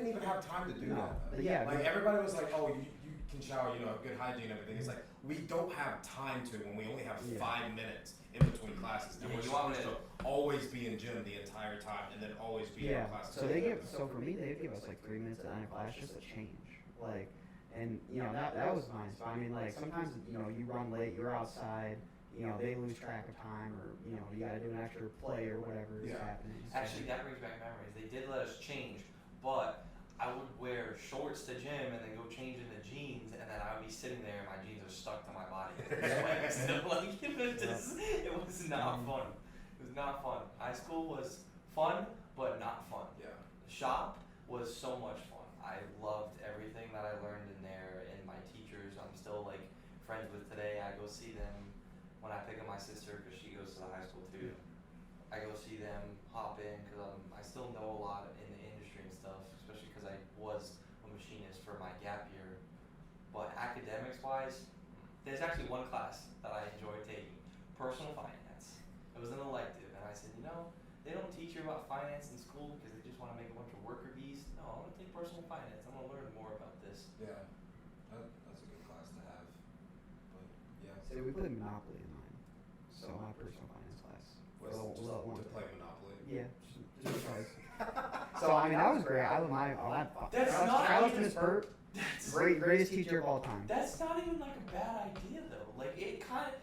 even have time to do No, that. but yeah, Like everybody was like, oh, you can shower, good hygiene and everything. It's like we don't have time to when we only have 5 minutes in between classes, and Yeah, we're you want supposed to always be in gym the entire time, and then always be in class. So for me they give us like 3 minutes at the end of class just to change, like, and that was nice. But I mean, like sometimes you run late, you're outside. They lose track of time, or you gotta do an extra play or whatever is happening. So. Actually, that brings back memories. They did let us change, but I would wear shorts to gym and then go change into jeans, and then I would be sitting there and my jeans are stuck to my body. So like it was not fun. It was not fun. High school was fun, but not fun. Yeah. Shop was so much fun. I loved everything that I learned in there, and my teachers I'm still like friends with today. I go see them when I pick up my sister because she goes to the high school too. I go see them, hop in because I still know a lot in the industry and stuff, especially because I was a machinist for my gap year. But academics wise, there's actually one class that I enjoyed taking, personal finance. It was an elective, and I said, they don't teach you about finance in school because they just want to make a bunch of worker bees. No, I'm gonna take personal finance. I'm gonna learn more about this. Yeah. That's a good class to have. But yeah. So we played Monopoly in mine. So my personal finance class. To play Monopoly. Yeah, just because. So I mean that was great. I love Miss Burt. Greatest teacher of all time. That's not even like a bad idea though. Like it kind of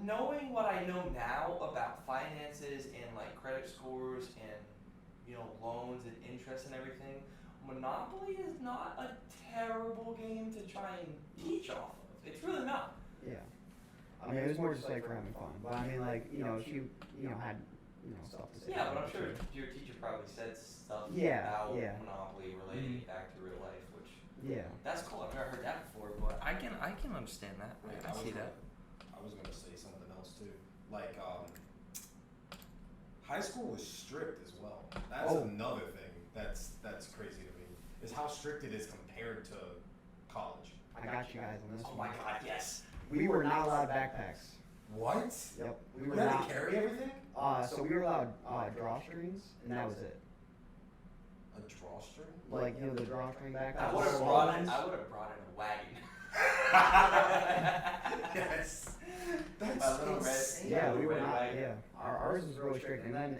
knowing what I know now about finances and like credit scores and loans and interest and everything. Monopoly is not a terrible game to try and teach off of. It's really not. Yeah. I mean, it was more just like for having fun. But I mean, like, she, had, stuff to say. Yeah, but about I'm it, sure too. your teacher probably said stuff Yeah, about yeah. Monopoly relating it back to real life, which Yeah. that's cool. I've never heard that before, but I can understand that. I see that. I was gonna say something else too. Like, high school was strict as well. That's another thing that's crazy to me. Is how strict it is compared to college. I got you guys on this oh one. my god, yes. We were not allowed backpacks. What? Yep. We You were had not. to carry everything? So we were allowed drawstrings, and that was it. A drawstring? Like, the drawstring backpack. I would have brought in a wagon. Yes. My That's little red- insane. Yeah, we were Red not. wagon. Yeah, ours was really strict, and then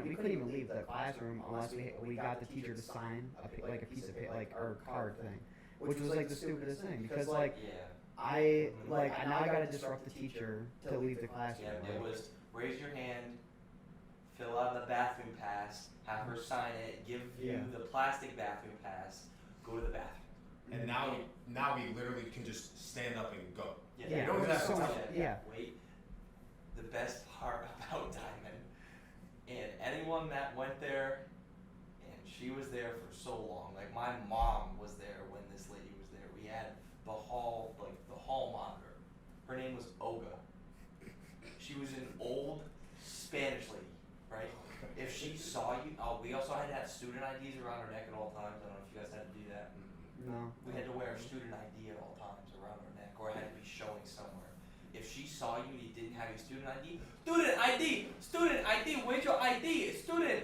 we couldn't even leave the classroom unless we got the teacher to sign a piece of our card thing, which was like the stupidest thing because like Yeah. I gotta disrupt the teacher to leave the classroom. Yeah, it was raise your hand, fill out the bathroom pass, have her sign it, give you the plastic bathroom pass, go to the bathroom. And now we literally can just stand up and go. Yeah, You don't even have so to much. touch it. Yeah. Wait, the best part about Diamond, and anyone that went there, and she was there for so long. Like my mom was there when this lady was there. We had the hall monitor. Her name was Olga. She was an old Spanish lady, right? If she saw you, we also had to have student IDs around our neck at all times. I don't know if you guys had to do that. No. We had to wear a student ID at all times around our neck, or it had to be showing somewhere. If she saw you and you didn't have your student ID, student ID, student ID, where's your ID? Student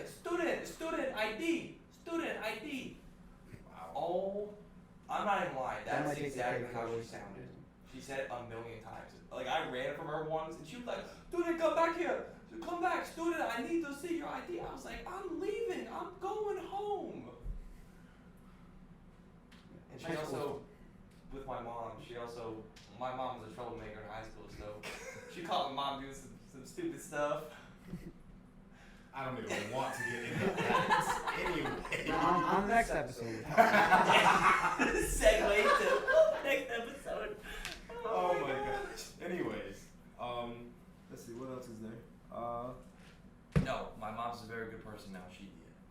ID, student ID. Wow. Oh, I'm not even lying. That That's might take exactly the how she photos. sounded. She said it a million times. Like I ran from her once, and she was like, "Student, come back here. Come back, student. I need to see your ID." I was like, "I'm leaving. I'm going home." And she also, with my mom, my mom was a troublemaker in high school, so she caught my mom doing some stupid stuff. I don't even want to get into that. Anyway. On the next episode. Segue to next episode. Oh my gosh. Anyways, let's see, what else is there? No, my mom's a very good person now.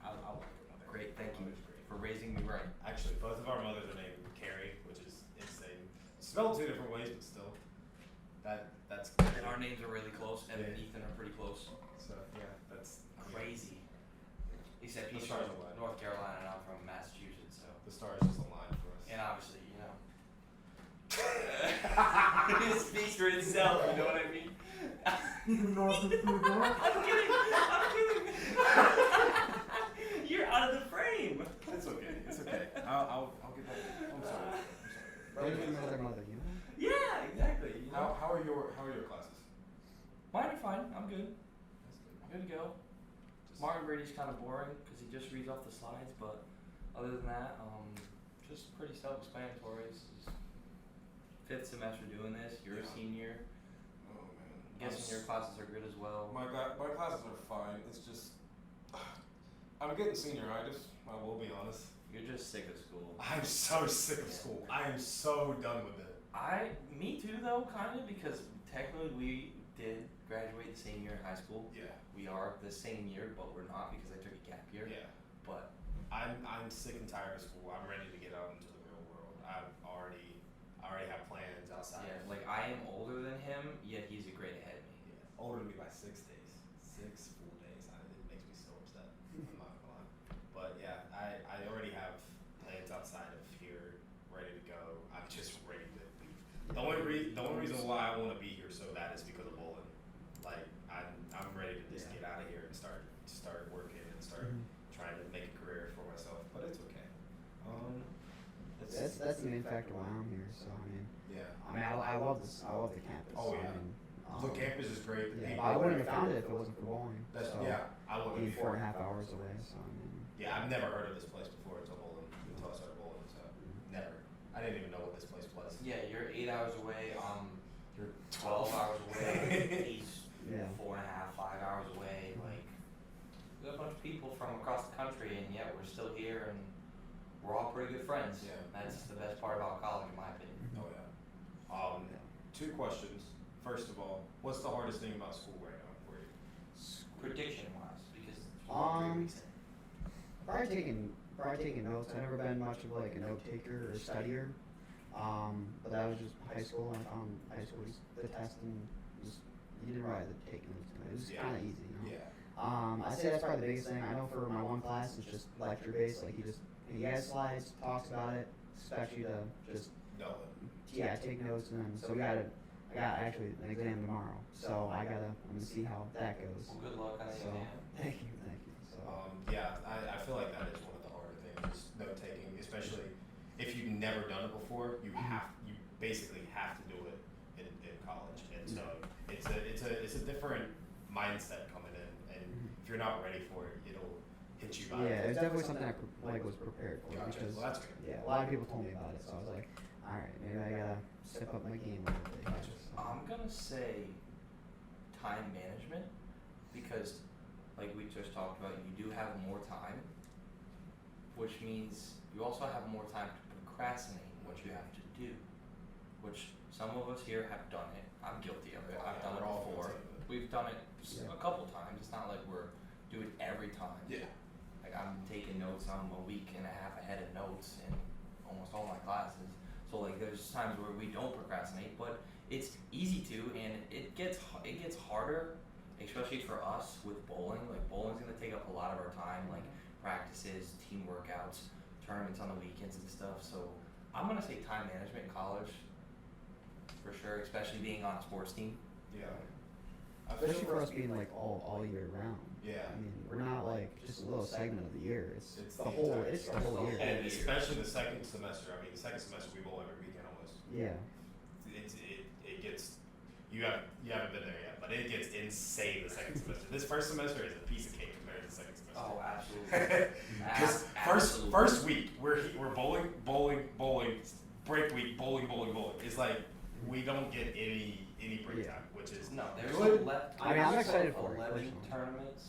I like her mother. Great, thank you for raising me right. Actually, both of our mothers are named Carrie, which is insane. Spelled two different ways, but still. That's And our names are really close. Evan and Ethan are pretty close. So yeah, that's Crazy. Except The he's stars from align. North Carolina and I'm from Massachusetts, so. the stars just aligned for us. And obviously, It speaks for itself, you know what I mean? I'm kidding. You're out of the frame. It's okay. It's okay. I'll get back to you. I'm sorry. Brother and mother, Yeah, exactly. You know? How are your classes? Mine are fine. I'm good. That's good. I'm good to go. Martin Brady's kind of boring because he just reads off the slides, but other than that, just pretty self-explanatory. It's just fifth semester doing this. You're a Yeah. senior. Oh man. I'm guessing your classes are good as well. My classes are fine. It's just I'm getting senioritis. I will be honest. You're just sick of school. I'm so sick of school. I am so done with it. Me too though, kind of, because technically we did graduate the same year in high school. Yeah. We are the same year, but we're not because I took a gap year. Yeah. But I'm sick and tired of school. I'm ready to get out into the real world. I already have plans outside. yeah, like I am older than him, yet he's a grade ahead of me. Yeah. Older than me by 6 days. 6 full days. It makes me so upset. I'm not gonna lie. But yeah, I already have plans outside of here ready to go. I'm just ready to leave. The only reason why I want to be here so bad is because of bowling. Like I'm ready to just get out of here and start working and start trying to make a career for myself. But it's okay. That's the main factor why I'm here. So I mean, yeah. I love the campus. Oh, so, yeah. I mean, The campus is great. The Yeah, people I are wouldn't have great. found it if it wasn't for bowling. That's so, yeah. I I wouldn't mean, be 4.5 hours away. So I mean, Yeah, I've never heard of this place before until I started bowling. So never. I didn't even know what this place was. Yeah, you're 8 hours away. You're 12 hours away. He's Yeah. 4.5, 5 hours away. Like, we got a bunch of people from across the country, and yet we're still here, and we're all pretty good friends. Yeah. That's the best part about college, in my opinion. Oh yeah. 2 questions. first of all, what's the hardest thing about school right now for you? Prediction wise, because Um, 3 weeks in. Probably taking notes. I've never been much of like a note taker or studier. But that was just high school. I found high school just the test and just you didn't really have to take notes. It was Yeah. kind of easy. You know? Yeah. I'd say that's probably the biggest thing. I know for my one class, it's just lecture based. Like he has slides, talks about it, expects you to just No. take notes, and then so I got actually an exam tomorrow, so I'm gonna see how that goes. Well, good luck on the So exam. thank you. So Yeah, I feel like that is one of the harder things, is note taking, especially if you've never done it before. You basically have to do it in college, and so it's a different mindset coming in, and if you're not ready for it, it'll hit you by. yeah, it's definitely something I was prepared for Gotcha. because Well, that's good. yeah, a lot of people told me about it, so I was like, all right, maybe I gotta step up my game a little bit. Gotcha. I'm gonna say time management because, like we just talked about, you do have more time, which means you also have more time to procrastinate what you have to do, which some of us here have done it. I'm guilty of it. I've done it We're all before. guilty of it. We've done it Yeah. a couple times. It's not like we're doing it every time. Yeah. Like I'm taking notes. I'm a week and a half ahead of notes in almost all my classes. So like there's times where we don't procrastinate, but it's easy to, and it gets harder, especially for us with bowling. Like bowling's gonna take up a lot of our time, like practices, team workouts, tournaments on the weekends and stuff. So I'm gonna say time management in college for sure, especially being on a sports team. Yeah. Especially for us being like all year round. Yeah. I mean, we're not like just a little segment of the year. It's It's the the whole. entire It's the year. whole year. And especially the second semester. I mean, the second semester we bowl every weekend almost. Yeah. It gets, you haven't been there yet, but it gets insane the second semester. This first semester is a piece of cake compared to the second semester. Oh, absolutely. Because Absolutely. first week we're bowling, break week, bowling. It's like we don't get any break Yeah. time, which is No, there's good. 11. I mean, I'm excited for it, 11 personally. tournaments,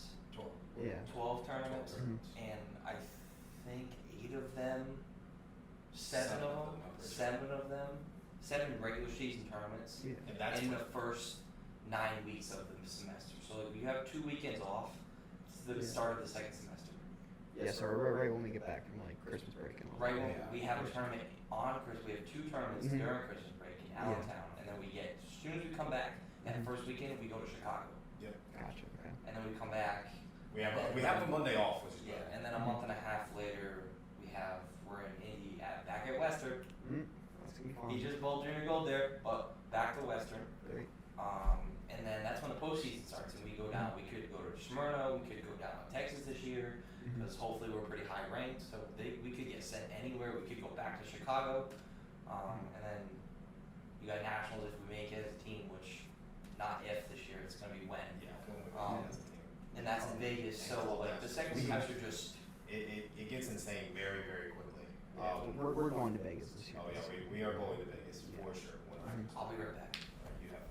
Yeah. 12 tournaments, Mhm. and I think 8 of them, seven of them, 7 regular season tournaments Yeah. And that's in what- the first 9 weeks of the semester. So like, you have 2 weekends off. It's the Yeah. start of the second semester. Yeah. So right when we get back from like Christmas break and all. Right that. when Yeah. we have a tournament on Christmas, we have 2 tournaments Mhm. during Christmas break in Yeah. Allentown, and then we get, as soon as we come back, and Mhm. the first weekend we go to Chicago, Gotcha. Okay. and then we come back. We have a Monday off, which is Yeah, good. and then a month and a half later, we're in Indy back at Western. That's gonna be fun. He just bowled junior gold there, but back to Western. Great. And then that's when the postseason starts, and we go down. We could go to Smyrna, we could go down to Texas this year, Mhm. because hopefully we're pretty high ranked, so we could get sent anywhere. We could go back to Chicago, and then you got nationals if we make it as a team, which not if this year, it's gonna be when. Yeah. And that's in Vegas, so like the second semester just. It gets insane very, very quickly. Yeah, we're going to Vegas this year. Oh yeah, we are going to Vegas for sure. I'll be right back. You have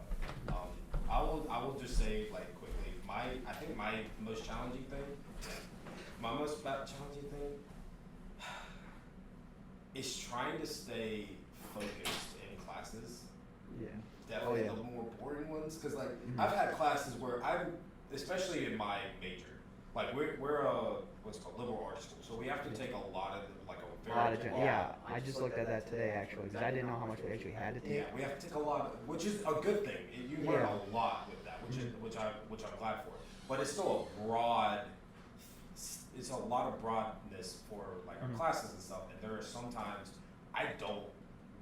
fun. I will just say like quickly, I think my most challenging thing is trying to stay focused in classes. Yeah. Definitely Oh, yeah. the more boring ones, because like Mhm. I've had classes where especially in my major, like we're a what's called liberal arts school, so we have to take a lot of like a very Yeah, I just looked at that today actually because I didn't know how much we actually had to take. Yeah, we have to take a lot, which is a good thing. You learn Yeah. a lot with that, which I'm glad for. But it's still it's a lot of broadness for like our Mhm. classes and stuff. And there are sometimes I don't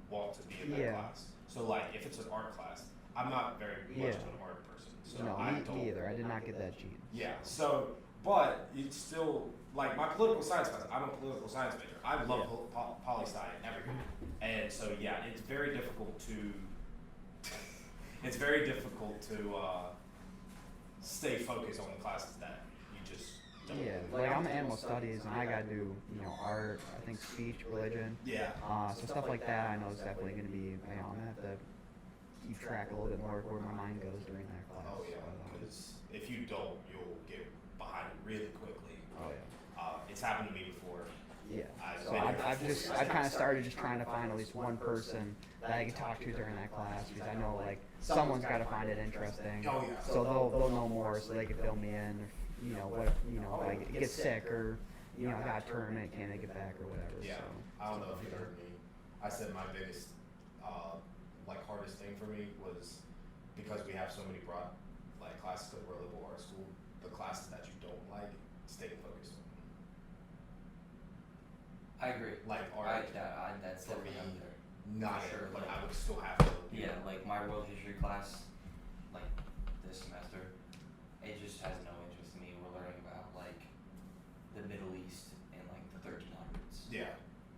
want to be in that Yeah. class. So like if it's an art class, I'm not very much Yeah. of an art person. So No, I me don't. either. I did not get that gene. Yeah. So, but it's still like my political science class. I'm a political science major. I love Yeah. poli-sci and everything. And so yeah, it's very difficult to stay focused on the classes that you just don't. Yeah, like I'm in animal studies and I gotta do, art, I think speech, religion. Yeah. So stuff like that I know is definitely gonna be, I'm gonna have to keep track a little bit more of where my mind goes during that class. Oh yeah. Because if you don't, you'll get behind really quickly. Oh yeah. It's happened to me before. Yeah. I've So been here I've for just 4 years. I've kind of started just trying to find at least one person that I can talk to during that class because I know like someone's got to find it interesting. Oh, yeah. So they'll know more, so they can fill me in. If, if I get sick or I got a tournament, can't make it back or whatever. Yeah, So. I don't know if you heard me. I said my biggest, hardest thing for me was because we have so many broad, classes because we're a liberal arts school. The classes that you don't like, stay focused on. I agree. Like art, That's for definitely me, up there. not For sure, but like- I would still have to. Yeah, like my world history class, like this semester, it just has no interest in me. We're learning about like the Middle East in like the 1300s. Yeah,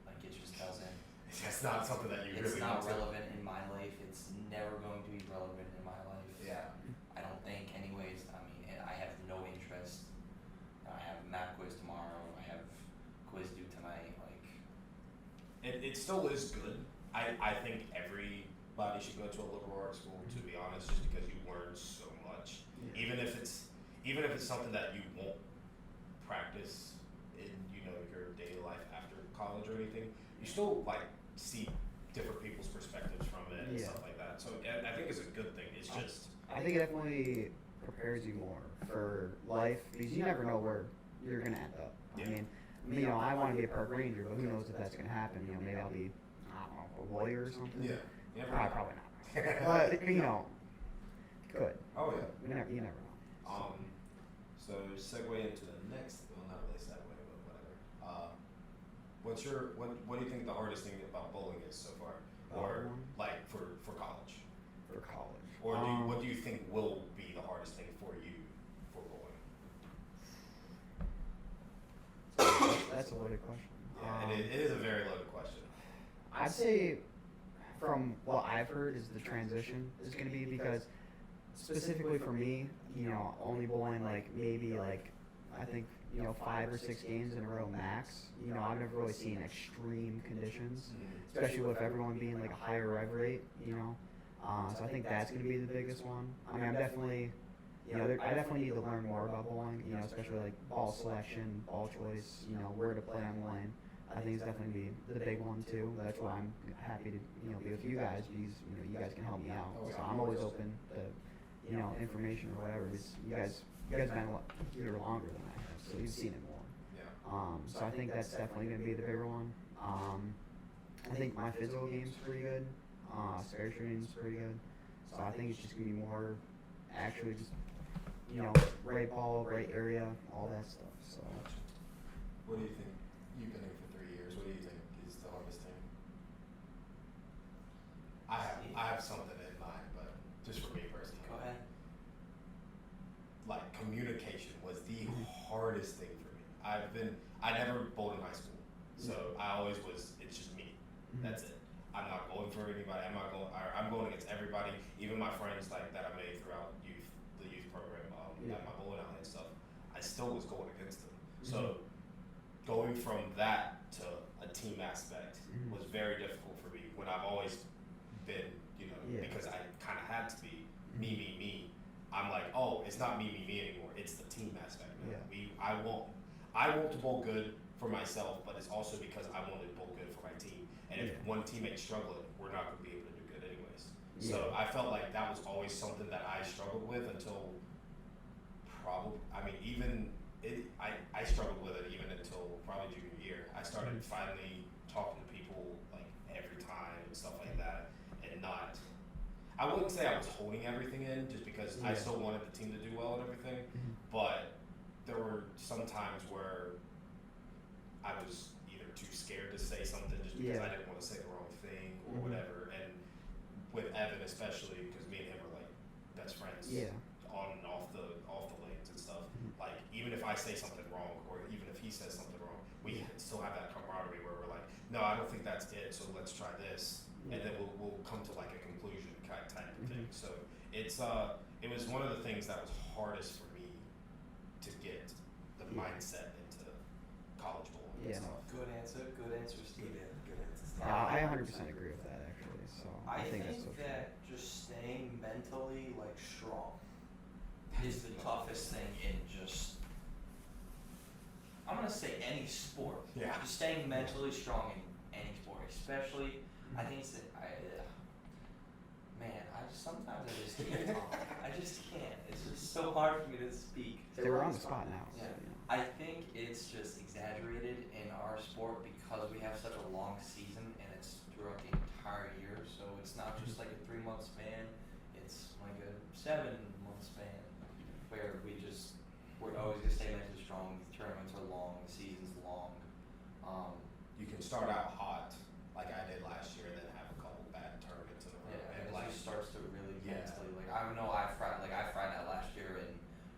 Like it just doesn't. that's not something that you It's really not want to. relevant in my life. It's never going to be relevant in my life. Yeah, I don't think, anyways. I mean, I have no interest. I have math quiz tomorrow. I have quiz due tonight. Like, it still is good. I think everybody should go to a liberal arts school, to be honest, just because you learn so much. Yeah. Even if it's something that you won't practice in your daily life after college or anything, you still see different people's perspectives from it and Yeah. stuff like that. So I think it's a good thing. It's just I think it definitely prepares you more for life because you never know where you're gonna end up. Yeah. I mean, I want to be a park ranger, but who knows if that's gonna happen? Maybe I'll be, I don't know, a lawyer or something. yeah. You never Probably know. not. But could. Oh yeah. You never know. So segue into the next. Well, not really segue, but whatever. What do you think the hardest thing about bowling is so far, or for college? For college. Or what do you think will be the hardest thing for you for bowling? That's a loaded question. Yeah, it is a very loaded question. I'd say, from what I've heard, is the transition is going to be because specifically for me, only bowling maybe I think 5 or 6 games in a row max. I've never really seen extreme conditions, especially with everyone being a higher rev rate. So I think that's going to be the biggest one. I mean, I'm definitely, I definitely need to learn more about bowling. Especially ball selection, ball choice. Where to play on the lane. I think it's definitely the big one too. That's why I'm happy to be with you guys because you guys can help me out. So I'm always open to information or whatever. Because you guys been here longer than I have, so you've seen it more. Yeah. So I think that's definitely going to be the bigger one. I think my physical game's pretty good. Spare shooting's pretty good. So I think it's just going to be more actually just right ball, right area, all that stuff. So. What do you think? You've been here for 3 years. What do you think is the hardest thing? I have something in mind, but just for me personally. go ahead. Communication was the hardest thing for me. I never bowled in high school, so I always was. It's just me. That's it. I'm not going for anybody. I'm going against everybody, even my friends that I made throughout the youth program, at my bowling alley and stuff. I still was going against them. So going from that to a team aspect was very difficult for me when I've always been, because I kind of had to be me. I'm like, oh, it's not me anymore. It's the team aspect now. I want to bowl good for myself, but it's also because I want to bowl good for my team. And if one teammate's struggling, we're not going to be able to do good anyways. So I felt like that was always something that I struggled with until I struggled with it even until probably junior year. I started finally talking to people every time and stuff like that, and I wouldn't say I was holding everything in just because I still wanted the team to do well and everything, but there were some times where I was either too scared to say something just because I didn't want to say the wrong thing or whatever. And with Evan especially, because me and him are best friends on and off the lanes and stuff. Even if I say something wrong or even if he says something wrong, we still have that camaraderie where we're no, I don't think that's it, so let's try this, and then we'll come to a conclusion type of thing. So it was one of the things that was hardest for me to get the mindset into college bowling and stuff. Good answer, Steven. Good answer, Steven. I 100% agree with that actually. So I think think that's so that just staying mentally strong Is the toughest thing in just. I'm gonna say any sport. Yeah. Just staying mentally strong in any sport, especially. I think it's man. Sometimes I just can't talk. I just can't. It's just so hard for me to speak. They were on the spot now. Yeah. So, you know. I think it's just exaggerated in our sport because we have such a long season and it's throughout the entire year. So it's not just like a 3-month span. It's like a 7-month span where we're always gonna stay mentally strong. The tournaments are long. The season's long. You can start out hot, like I did last year, and then have a couple bad tournaments in a row. Yeah, And it just starts to really Yeah. mentally like I know I fried out last year in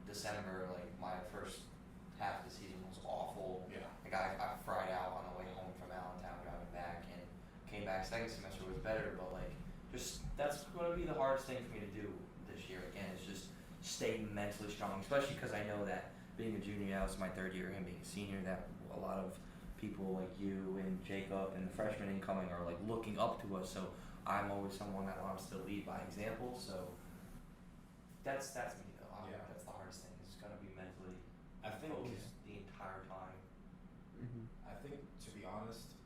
December. Like my first half of the season was awful. Yeah. Like I fried out on the way home from Allentown driving back and came back second semester was better, but like just that's gonna be the hardest thing for me to do this year again is just stay mentally strong, especially because I know that being a junior now, it's my 3rd year and being a senior, that a lot of people like you and Jacob and the freshmen incoming are like looking up to us, so I'm always someone that wants to lead by example, so that's me though. Yeah. That's the hardest thing, is gonna be mentally I think focused the entire time. Mm-hmm. I think, to be honest,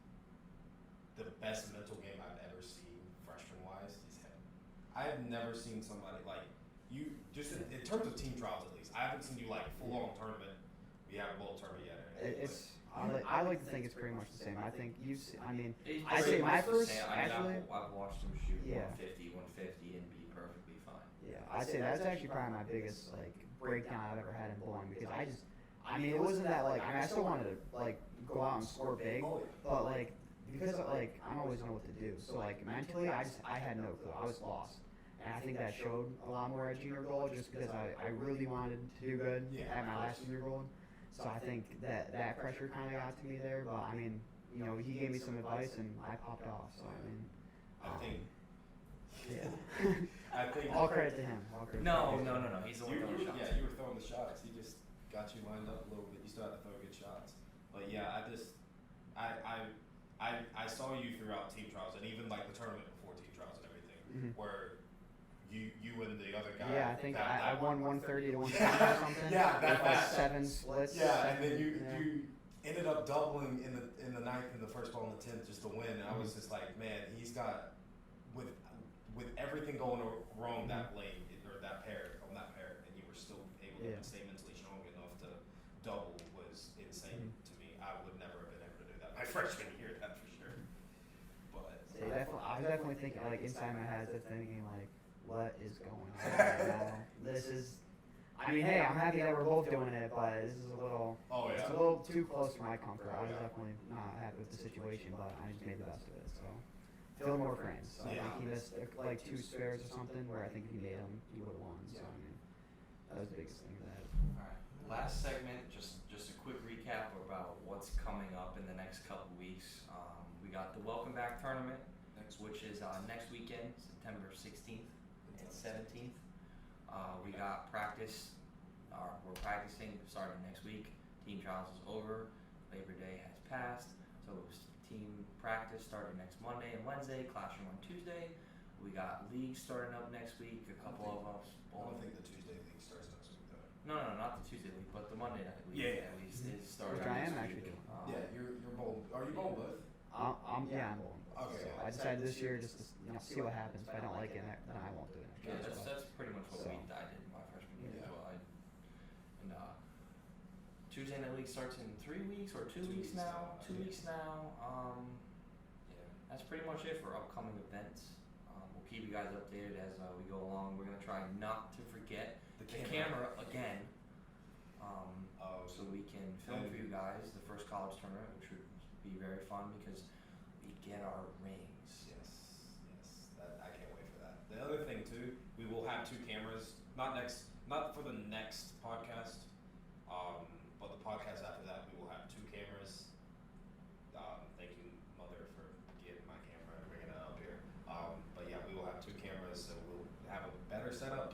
the best mental game I've ever seen, freshman-wise, is him. I have never seen somebody like you. Just in terms of team trials, at least, I haven't seen you like full-on tournament. We haven't bowl tournament yet. Or anything. I like to think it's pretty much the same. I think I mean, It's I pretty say my much the first, same. I mean, actually, I've watched him shoot Yeah. 150 and be perfectly fine. yeah, I'd say that's actually probably my biggest like breakdown I've ever had in bowling because I mean, it wasn't that like, I still wanted to like go out and score big, but like, because like, I don't always know what to do. So like mentally, I had no clue. I was lost. And I think that showed a lot more at junior gold just because I really wanted to do good at my last junior gold. So I think that pressure kind of got to me there, but I mean, you know, he gave me some advice and I popped off. So I mean, I think. yeah. I think. All credit to him. No. He's the one You throwing were, shots. yeah, you were throwing the shots. He just got you lined up a little bit. You still had to throw good shots. But yeah, I saw you throughout team trials and even like the tournament before team trials and everything, where you and the other guy. Yeah, I think I won 130 to 170 or something. Yeah, with like 7 splits. Yeah, and then you ended up doubling in the 9th and the first ball in the 10th just to win. And I was just like, man, he's got with everything going wrong that lane or that pair, and you were still able to stay mentally strong enough to double was insane to me. I would never have been able to do that my freshman year, that's for sure. But I was definitely thinking, like, inside my head, I was thinking, like, what is going on right now? This is, I mean, hey, I'm happy that we're both doing it, but this is a little, it's a little too close for my comfort. I was definitely not happy with the situation, but I just made the best of it, so. Phil more frames. So I think he missed, like, 2 spares or something, where I think if he made them, he would have won, so, I mean, that was the biggest thing that Alright, last segment, just a quick recap about what's coming up in the next couple weeks. We got the Welcome Back tournament, which is next weekend, September 16th and 17th. We got practice, we're practicing starting next week. Team trials is over, Labor Day has passed, so it's team practice starting next Monday and Wednesday, classroom on Tuesday. We got leagues starting up next week, a couple of us. I don't think the Tuesday league starts next week though. No, not the Tuesday league, but the Monday night league at least is starting Which I next am actually week. doing. Yeah, you're bold. Are you bold both? I'm bowling. Okay. So I decided this year just to see what happens. If I don't like it, then I won't do it next Yeah, year. that's pretty much what So. I did in my freshman year Yeah. as well. Tuesday night league starts in 3 weeks or 2 weeks now. 2 weeks now. Yeah, that's pretty much it for upcoming events. We'll keep you guys updated as we go along. We're gonna try not to forget the camera again, so we can film for you guys the first college tournament, which would be very fun because we get our rings. Yes. I can't wait for that. The other thing too, we will have 2 cameras. Not for the next podcast. But the podcast after that, we will have 2 cameras. Thank you, Mother, for getting my camera and bringing it up here. But yeah, we will have 2 cameras, so we'll have a better setup,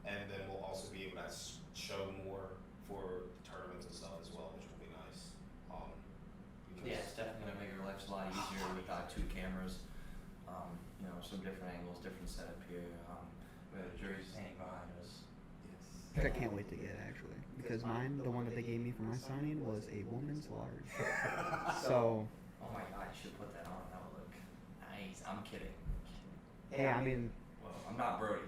and then we'll also be able to show more for the tournaments and stuff as well, which will be nice. Yeah, it's definitely gonna make our lives a lot easier with 2 cameras. Some different angles, different setup here. We have the jerseys hanging behind us. Yes. which I can't wait to get actually, because mine, the one that they gave me for my signing, was a woman's large. So. Oh my god, you should put that on. That would look nice. I'm kidding. Hey, I mean. Well, I'm not Brody.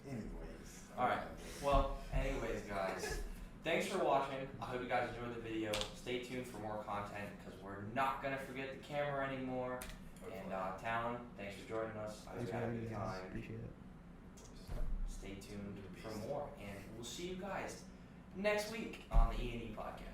Anyways. Alright. Well, anyways, guys. Thanks for watching. I hope you guys enjoyed the video. Stay tuned for more content because we're not going to forget the camera anymore. And Talon, thanks for joining us. I hope Thanks you for had a having me, good guys. time. Appreciate it. Stay tuned for more. And we'll see you guys next week on the E&E podcast.